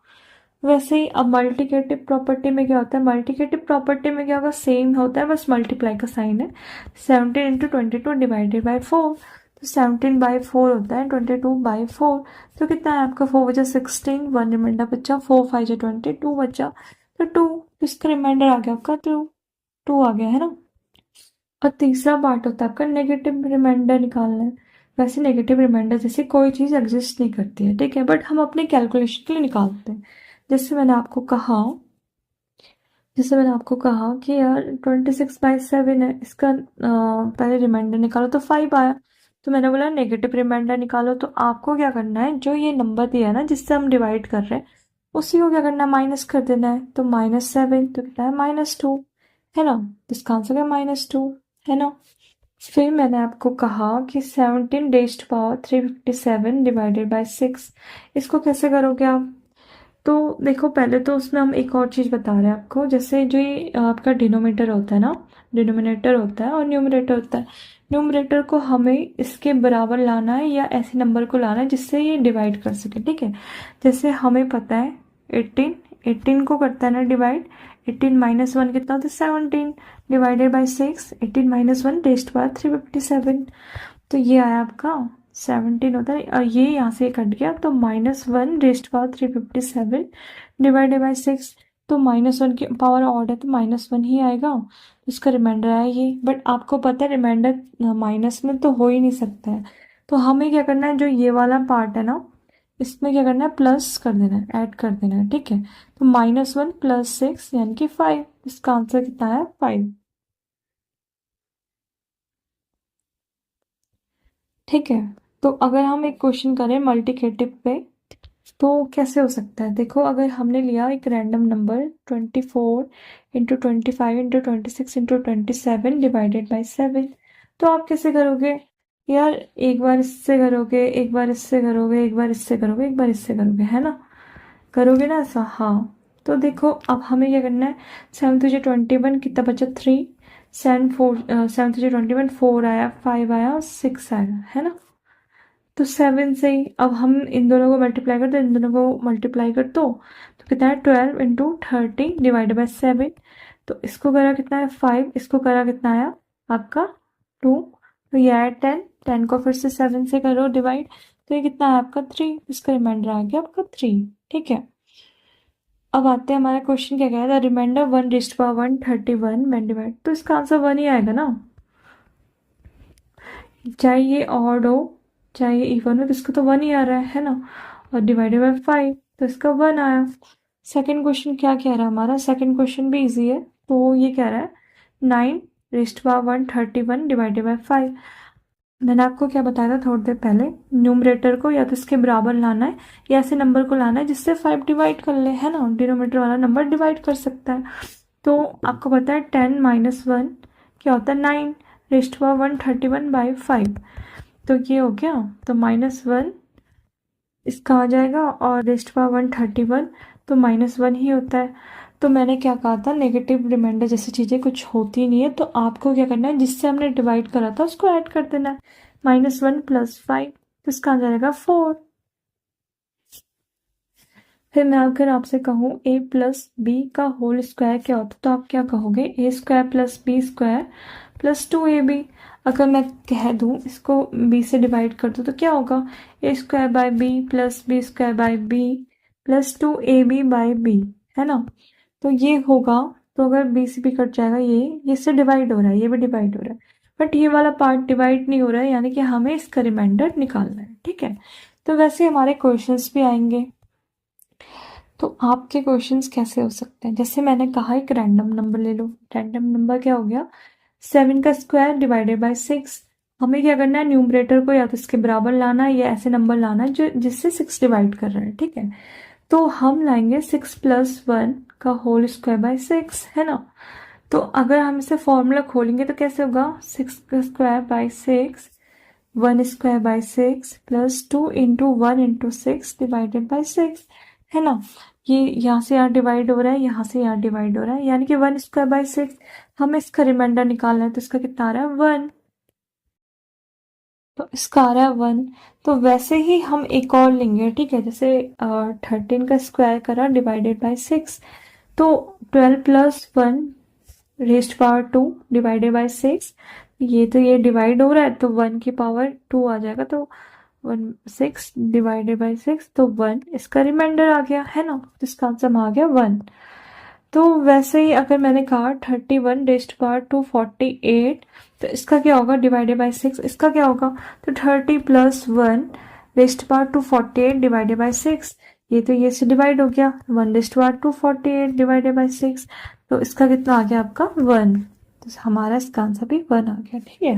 वैसे ही अब मल्टीप्लिकेटिव प्रॉपर्टी में क्या होता है, मल्टीप्लिकेटिव प्रॉपर्टी में क्या होगा, सेम होता है, बस मल्टीप्लाई का साइन है। 17 × 22 डिवाइडेड बाय 4, तो 17/4 होता है 22/4, तो कितना है आपका, 4 बचा 16, 1 रिमाइंडर बचा, 4 5 जा 20, 2 बचा, तो 2, इसका रिमाइंडर आ गया आपका 2, 2 आ गया, है ना। और तीसरा पार्ट होता है आपका नेगेटिव रिमाइंडर निकालना है। वैसे नेगेटिव रिमाइंडर जैसे कोई चीज़ एग्जिस्ट नहीं करती है, ठीक है, बट हम अपने कैलकुलेशन के लिए निकालते हैं। जैसे मैंने आपको कहा जैसे मैंने आपको कहा कि यार 26/7 है, इसका पहले रिमाइंडर निकालो तो 5 आया, तो मैंने बोला नेगेटिव रिमाइंडर निकालो, तो आपको क्या करना है, जो ये नंबर दिया है ना जिससे हम डिवाइड कर रहे हैं, उसी को क्या करना है, माइनस कर देना है। तो -7, तो कितना है -2, है ना, इसका आंसर है -2, है ना। फिर मैंने आपको कहा कि 17 raised to power 357 divided by 6, इसको कैसे करोगे आप। तो देखो पहले तो उसमें हम एक और चीज़ बता रहे हैं आपको, जैसे जो ये आपका डिनोमिनेटर होता है ना, डिनोमिनेटर होता है और न्यूमरेटर होता है। न्यूमरेटर को हमें इसके बराबर लाना है या ऐसे नंबर को लाना है जिससे ये डिवाइड कर सके, ठीक है। जैसे हमें पता है 18, 18 को करता है ना डिवाइड, 18 - 1 कितना होता है 17, divided by 6, 18 - 1 raised to power 357, तो ये आया आपका 17 होता है, और ये यहाँ से कट गया, तो -1 raised to power 357 divided by 6, तो -1 की पावर ऑड है तो -1 ही आएगा, इसका रिमाइंडर आया ये। बट आपको पता है रिमाइंडर माइनस में तो हो ही नहीं सकता है, तो हमें क्या करना है, जो ये वाला पार्ट है ना, इसमें क्या करना है, प्लस कर देना है, ऐड कर देना है, ठीक है। तो -1 + 6 यानी कि 5, इसका आंसर कितना है 5, ठीक है। तो अगर हम एक क्वेश्चन करें मल्टीप्लिकेटिव पे, तो कैसे हो सकता है? देखो, अगर हमने लिया एक random number 24 into 25 into 26 into 27 divided by 7, तो आप कैसे करोगे यार? एक बार इससे करोगे, एक बार इससे करोगे, एक बार इससे करोगे, एक बार इससे करोगे, है ना? करोगे ना ऐसा? हाँ। तो देखो, अब हमें क्या करना है, 7 तुझे 21, कितना बचा? 3। 7 तुझे 21, 4 आया, 5 आया, 6 आया, है ना? तो 7 से ही अब हम इन दोनों को मल्टीप्लाई कर दो, इन दोनों को मल्टीप्लाई कर दो, तो कितना है? 12 इंटू 30 डिवाइडेड बाई 7। तो इसको करा कितना है? 5। इसको करा कितना आया आपका? 2। तो ये आया 10। 10 को फिर से 7 से करो डिवाइड, तो ये कितना है आपका? 3। इसका रिमाइंडर आ गया आपका 3। ठीक है। अब आते हैं, हमारा क्वेश्चन क्या कह रहा है? रिमाइंडर 1 रेज़्ड पावर 131 में डिवाइड, तो इसका आंसर 1 ही आएगा ना, चाहे ये ऑड हो चाहे ये इवन हो, तो इसका तो 1 ही आ रहा है ना? और डिवाइडेड बाय 5, तो इसका 1 आया। सेकंड क्वेश्चन क्या कह रहा है हमारा? सेकंड क्वेश्चन भी इजी है। तो ये कह रहा है 9 रेज़्ड पावर 131 डिवाइडेड बाय 5। मैंने आपको क्या बताया था थोड़ी देर पहले, न्यूमरेटर को या तो इसके बराबर लाना है या ऐसे नंबर को लाना है जिससे 5 डिवाइड कर ले, है ना? डिनोमिनेटर वाला नंबर डिवाइड कर सकता है। तो आपको पता है 10 माइनस 1 क्या होता है? 9 रेज़्ड पावर 131 बाई 5। तो ये हो गया, तो -1 इसका आ जाएगा, और रेज़्ड पावर 131 तो -1 ही होता है। तो मैंने क्या कहा था, नेगेटिव रिमाइंडर जैसी चीज़ें कुछ होती नहीं है, तो आपको क्या करना है, जिससे हमने डिवाइड करा था उसको ऐड कर देना है। -1 + 5, तो इसका आ जाएगा 4। फिर मैं अगर आपसे कहूँ a प्लस बी का होल स्क्वायर क्या होता है, तो आप क्या कहोगे? a square plus b square plus 2ab। अगर मैं कह दूँ इसको b से डिवाइड कर दूँ तो क्या होगा? a square by b plus b square by b plus 2ab by b, है ना? तो ये होगा, तो अगर b से भी कट जाएगा, ये इससे डिवाइड हो रहा है, ये भी डिवाइड हो रहा है, बट ये वाला पार्ट डिवाइड नहीं हो रहा है, यानी कि हमें इसका रिमाइंडर निकालना है। ठीक है। तो वैसे हमारे क्वेश्चंस भी आएंगे। तो आपके क्वेश्चंस कैसे हो सकते हैं? जैसे मैंने कहा, एक रैंडम नंबर ले लो। रैंडम नंबर क्या हो गया? 7 का स्क्वायर डिवाइडेड बाय 6। हमें क्या करना है, न्यूमरेटर को या तो इसके बराबर लाना है या ऐसे नंबर लाना है जो जिससे 6 डिवाइड कर रहे हैं। ठीक है। तो हम लाएंगे 6 + 1 का होल स्क्वायर बाय 6, है ना? तो अगर हम इसे फॉर्मूला खोलेंगे तो कैसे होगा? 6 का square by 6, 1 square by 6 plus 2 into 1 into 6 divided by 6, है ना? ये यहाँ से यहाँ डिवाइड हो रहा है, यहाँ से यहाँ डिवाइड हो रहा है, यानी कि 1 स्क्वायर बाय 6। हमें इसका रिमाइंडर निकालना है, तो इसका कितना आ रहा है? 1। तो इसका आ रहा है 1। तो वैसे ही हम एक और लेंगे। ठीक है। जैसे 13 का स्क्वायर करा डिवाइडेड बाय 6, तो 12 + 1 रेज़्ड पावर 2 डिवाइडेड बाय 6। ये डिवाइड हो रहा है, तो 1 की पावर 2 आ जाएगा, तो 6 डिवाइडेड बाय 6, तो 1 इसका रिमाइंडर आ गया, है ना? तो इसका आंसर आ गया 1। तो वैसे ही अगर मैंने कहा 31 रेज़्ड पावर 248, तो इसका क्या होगा? डिवाइडेड बाय 6, इसका क्या होगा? तो 30 + 1 रेज़्ड पावर 248 डिवाइडेड बाय 6। ये से डिवाइड हो गया, 1 रेज़्ड पावर 248 डिवाइडेड बाय 6, तो इसका कितना आ गया आपका? 1। तो हमारा इसका आंसर भी 1 आ गया। ठीक है।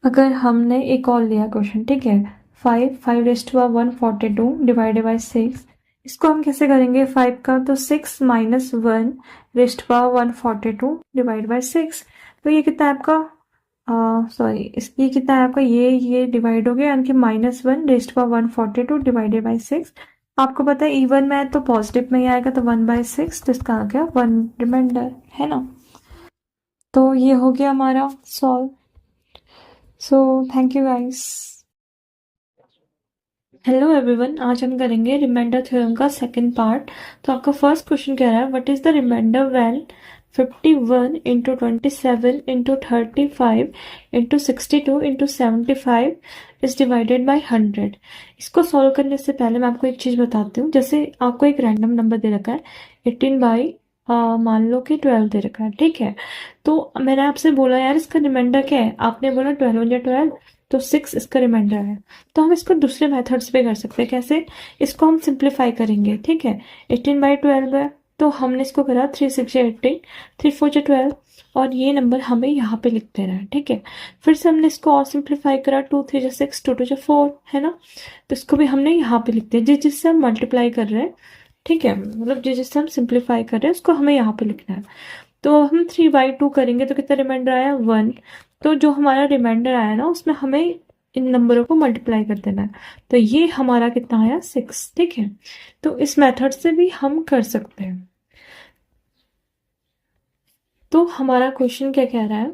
अगर हमने एक और लिया क्वेश्चन, ठीक है, 5 रेज़्ड पावर 142 डिवाइडेड बाय 6, इसको हम कैसे करेंगे 5 का? तो 6 - 1 रेज़्ड पावर 142 डिवाइड बाय 6। तो ये कितना है आपका? सॉरी, ये कितना है आपका? ये डिवाइड हो गया, यानी कि -1 रेज़्ड पावर 142 डिवाइडेड बाय 6। आपको पता है इवन में है तो पॉजिटिव में ही आएगा, तो 1/6, तो इसका आ गया 1 रिमाइंडर, है ना? तो ये हो गया हमारा solve. So thank you guys. Hello everyone, आज हम करेंगे रिमाइंडर थ्योरम का सेकंड पार्ट। तो आपका फर्स्ट क्वेश्चन कह रहा है, what is the reminder when 51 into 27 into 35 into 62 into 75 is divided by 100। इसको सॉल्व करने से पहले मैं आपको एक चीज़ बताती हूँ। जैसे आपको एक रैंडम नंबर दे रखा है 18 बाई मान लो कि 12 दे रखा है, ठीक है। तो मैंने आपसे बोला यार इसका रिमाइंडर क्या है, आपने बोला 12 या 12, तो 6 इसका रिमाइंडर है। तो हम इसको दूसरे मेथड्स पे कर सकते हैं। कैसे? इसको हम सिंप्लीफाई करेंगे, ठीक है। 18/12 है, तो हमने इसको करा 3 6 18, 3 4 12 और ये नंबर हमें यहाँ पे लिख देना है, ठीक है। फिर से हमने इसको और सिंप्लीफाई करा, 2 3 6 2 2 4 है ना, तो इसको भी हमने यहाँ पे लिख दिया, जिससे हम मल्टीप्लाई कर रहे हैं, ठीक है, मतलब जिससे हम सिंप्लीफाई कर रहे हैं उसको हमें यहाँ पे लिखना है। तो हम 3/2 करेंगे तो कितना रिमाइंडर आया 1, तो जो हमारा रिमाइंडर आया ना उसमें हमें इन नंबरों को मल्टीप्लाई कर देना है, तो ये हमारा कितना आया 6, ठीक है। तो इस मेथड से भी हम कर सकते हैं। तो हमारा क्वेश्चन क्या कह रहा है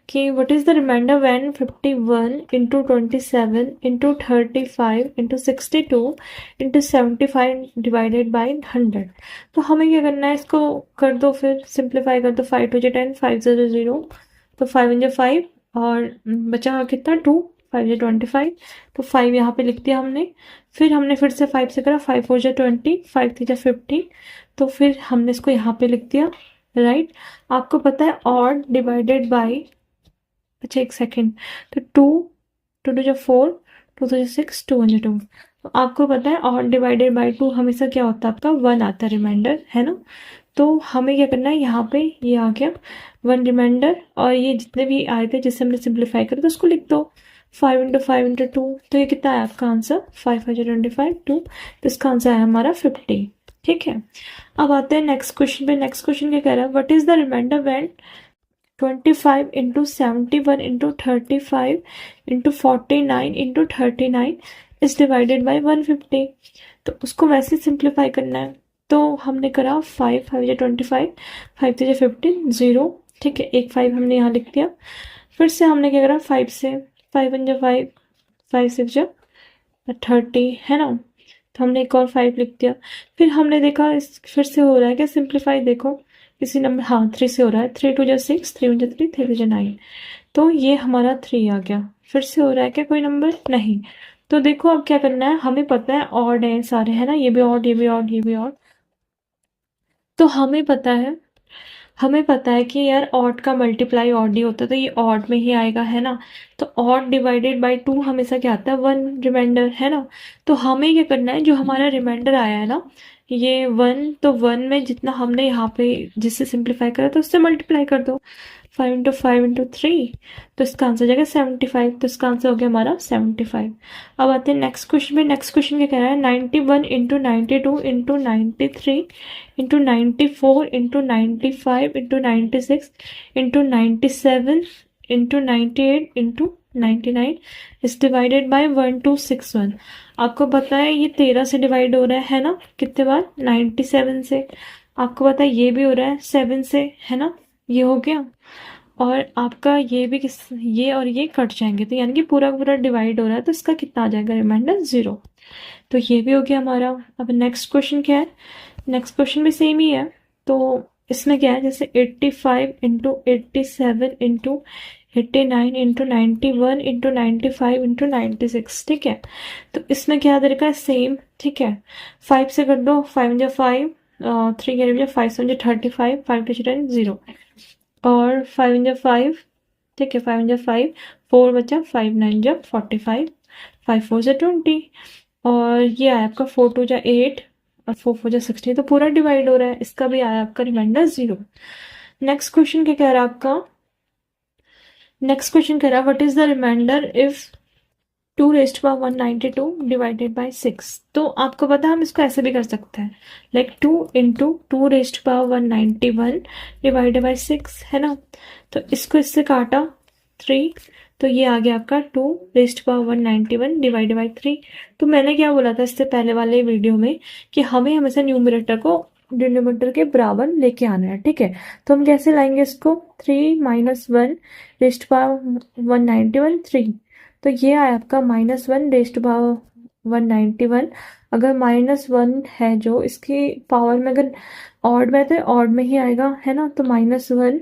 कि what is the reminder when 51 into 27 into 35 into 62 into 75 divided by 100। तो हमें क्या करना है, इसको कर दो, फिर सिंप्लीफाई कर दो, 5 2 10, 5 0 0, तो 5 1 5 और बचा कितना 2, 5 25, तो 5 यहाँ पे लिख दिया हमने। फिर हमने फिर से 5 से करा, 5 4 20, 5 3 50, तो फिर हमने इसको यहाँ पे लिख दिया, राइट। आपको पता है ऑड डिवाइडेड बाई, अच्छा एक सेकेंड, तो 2 2 2 4, 2 2 6, 2 1 2, तो आपको पता है ऑड डिवाइडेड बाई 2 हमेशा क्या होता है, आपका 1 आता है रिमाइंडर, है ना। तो हमें क्या करना है, यहाँ पे ये आ गया 1 रिमाइंडर, और ये जितने भी आए थे जिससे हमने सिंप्लीफाई करा तो उसको लिख दो, 5 इंटू 5 इंटू 2, तो ये कितना आया आपका आंसर 5 5 25 2, तो इसका आंसर आया हमारा 50, ठीक है। अब आते हैं नेक्स्ट क्वेश्चन पे। नेक्स्ट क्वेश्चन क्या कह रहा है, what is the reminder when 25 into 71 into 35 into 49 into 39 is divided by 150। तो उसको वैसे सिंप्लीफाई करना है, तो हमने करा 5 5 या 25, 5 3 15 0, ठीक है, एक 5 हमने यहाँ लिख दिया। फिर से हमने क्या करा 5 से, 5 1 5, 5 6 30, है ना, तो हमने एक और 5 लिख दिया। फिर हमने देखा इस फिर से हो रहा है क्या सिंप्लीफाई, देखो किसी नंबर, हाँ 3 से हो रहा है, 3 2 6, 3 1 3, 3 2 9, तो ये हमारा 3 आ गया। फिर से हो रहा है क्या कोई नंबर, नहीं। तो देखो अब क्या करना है, हमें पता है ऑड है सारे, है ना, ये भी ऑड, ये भी ऑड, ये भी ऑड, तो हमें पता है कि यार ऑड का मल्टीप्लाई ऑड ही होता है, तो ये ऑड में ही आएगा, है ना। तो ऑड डिवाइडेड बाय 2 हमेशा क्या आता है 1 रिमाइंडर, है ना। तो हमें क्या करना है, जो हमारा रिमाइंडर आया है ना ये 1, तो 1 में जितना हमने यहाँ पे जिससे सिंप्लीफाई करा तो उससे मल्टीप्लाई कर दो, 5 इंटू 5 इंटू 3, तो इसका आंसर जाएगा 75, तो इसका आंसर हो गया हमारा 75। अब आते हैं नेक्स्ट क्वेश्चन में। नेक्स्ट क्वेश्चन क्या कह रहा है, 91 into 92 into 93 into 94 into 95 into 96 into 97 into 98 into 99 is divided bye 1261। आपको पता है ये 13 से डिवाइड हो रहा है ना, कितने बार 97 से, आपको पता है ये भी हो रहा है 7 से, है ना, ये हो गया, और आपका ये भी ये और ये कट जाएंगे, तो यानी कि पूरा पूरा डिवाइड हो रहा है, तो इसका कितना आ जाएगा रिमाइंडर 0, तो ये भी हो गया हमारा। अब नेक्स्ट क्वेश्चन क्या है, नेक्स्ट क्वेश्चन भी सेम ही है, तो इसमें क्या है, जैसे 85 into 87 into 89 into 91 into 95 into 96, ठीक है। तो इसमें क्या तरीका है, सेम, ठीक है, 5 से कर दो, 5 जा 5, 3 कैरी बजा 5 7 35, 5 2 10 0, और 5 जा 5, ठीक है, 5 जा 5, 4 बचा, 5 9 जा 45, 5 4 जा 20, और ये आया आपका 4 2 जा 8 और 4 4 जा 16, तो पूरा डिवाइड हो रहा है, इसका भी आया आपका रिमाइंडर 0। नेक्स्ट क्वेश्चन क्या कह रहा है आपका, नेक्स्ट क्वेश्चन कह रहा है what is the reminder if 2 raised power 192 divided by 6। तो आपको पता है हम इसको ऐसे भी कर सकते हैं, like 2 into 2 raised power 191 divided by 6, है ना। तो इसको इससे काटा 3, तो ये आ गया आपका 2 रेस्ट पावर 191 डिवाइडेड बाय 3। तो मैंने क्या बोला था इससे पहले वाले वीडियो में कि हमें हमेशा न्यूमरेटर को डिनोमिनेटर के बराबर लेके आना है, ठीक है। तो हम कैसे लाएंगे इसको, 3 माइनस 1 रेस्ट पावर 191 3, तो ये आया आपका -1 रेस्ट पावर 191। अगर -1 है जो इसकी पावर में अगर ऑड में तो ऑड में ही आएगा, है ना, तो -1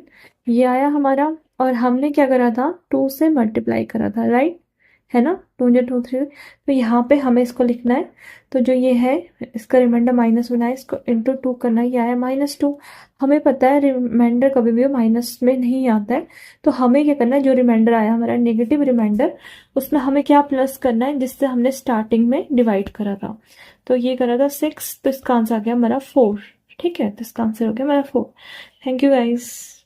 ये आया हमारा, और हमने क्या करा था 2 से मल्टीप्लाई करा था, राइट, है ना, 2 या 2 3, तो यहाँ पे हमें इसको लिखना है, तो जो ये है इसका रिमाइंडर -1 है, इसको इंटू 2 करना है, ये आया -2। हमें पता है रिमाइंडर कभी भी माइनस में नहीं आता है, तो हमें क्या करना है, जो रिमाइंडर आया हमारा नेगेटिव रिमाइंडर, उसमें हमें क्या प्लस करना है जिससे हमने स्टार्टिंग में डिवाइड करा था, तो ये करा था 6, तो इसका आंसर आ गया हमारा 4, ठीक है, तो इसका आंसर हो गया मेरा 4। Thank you guys.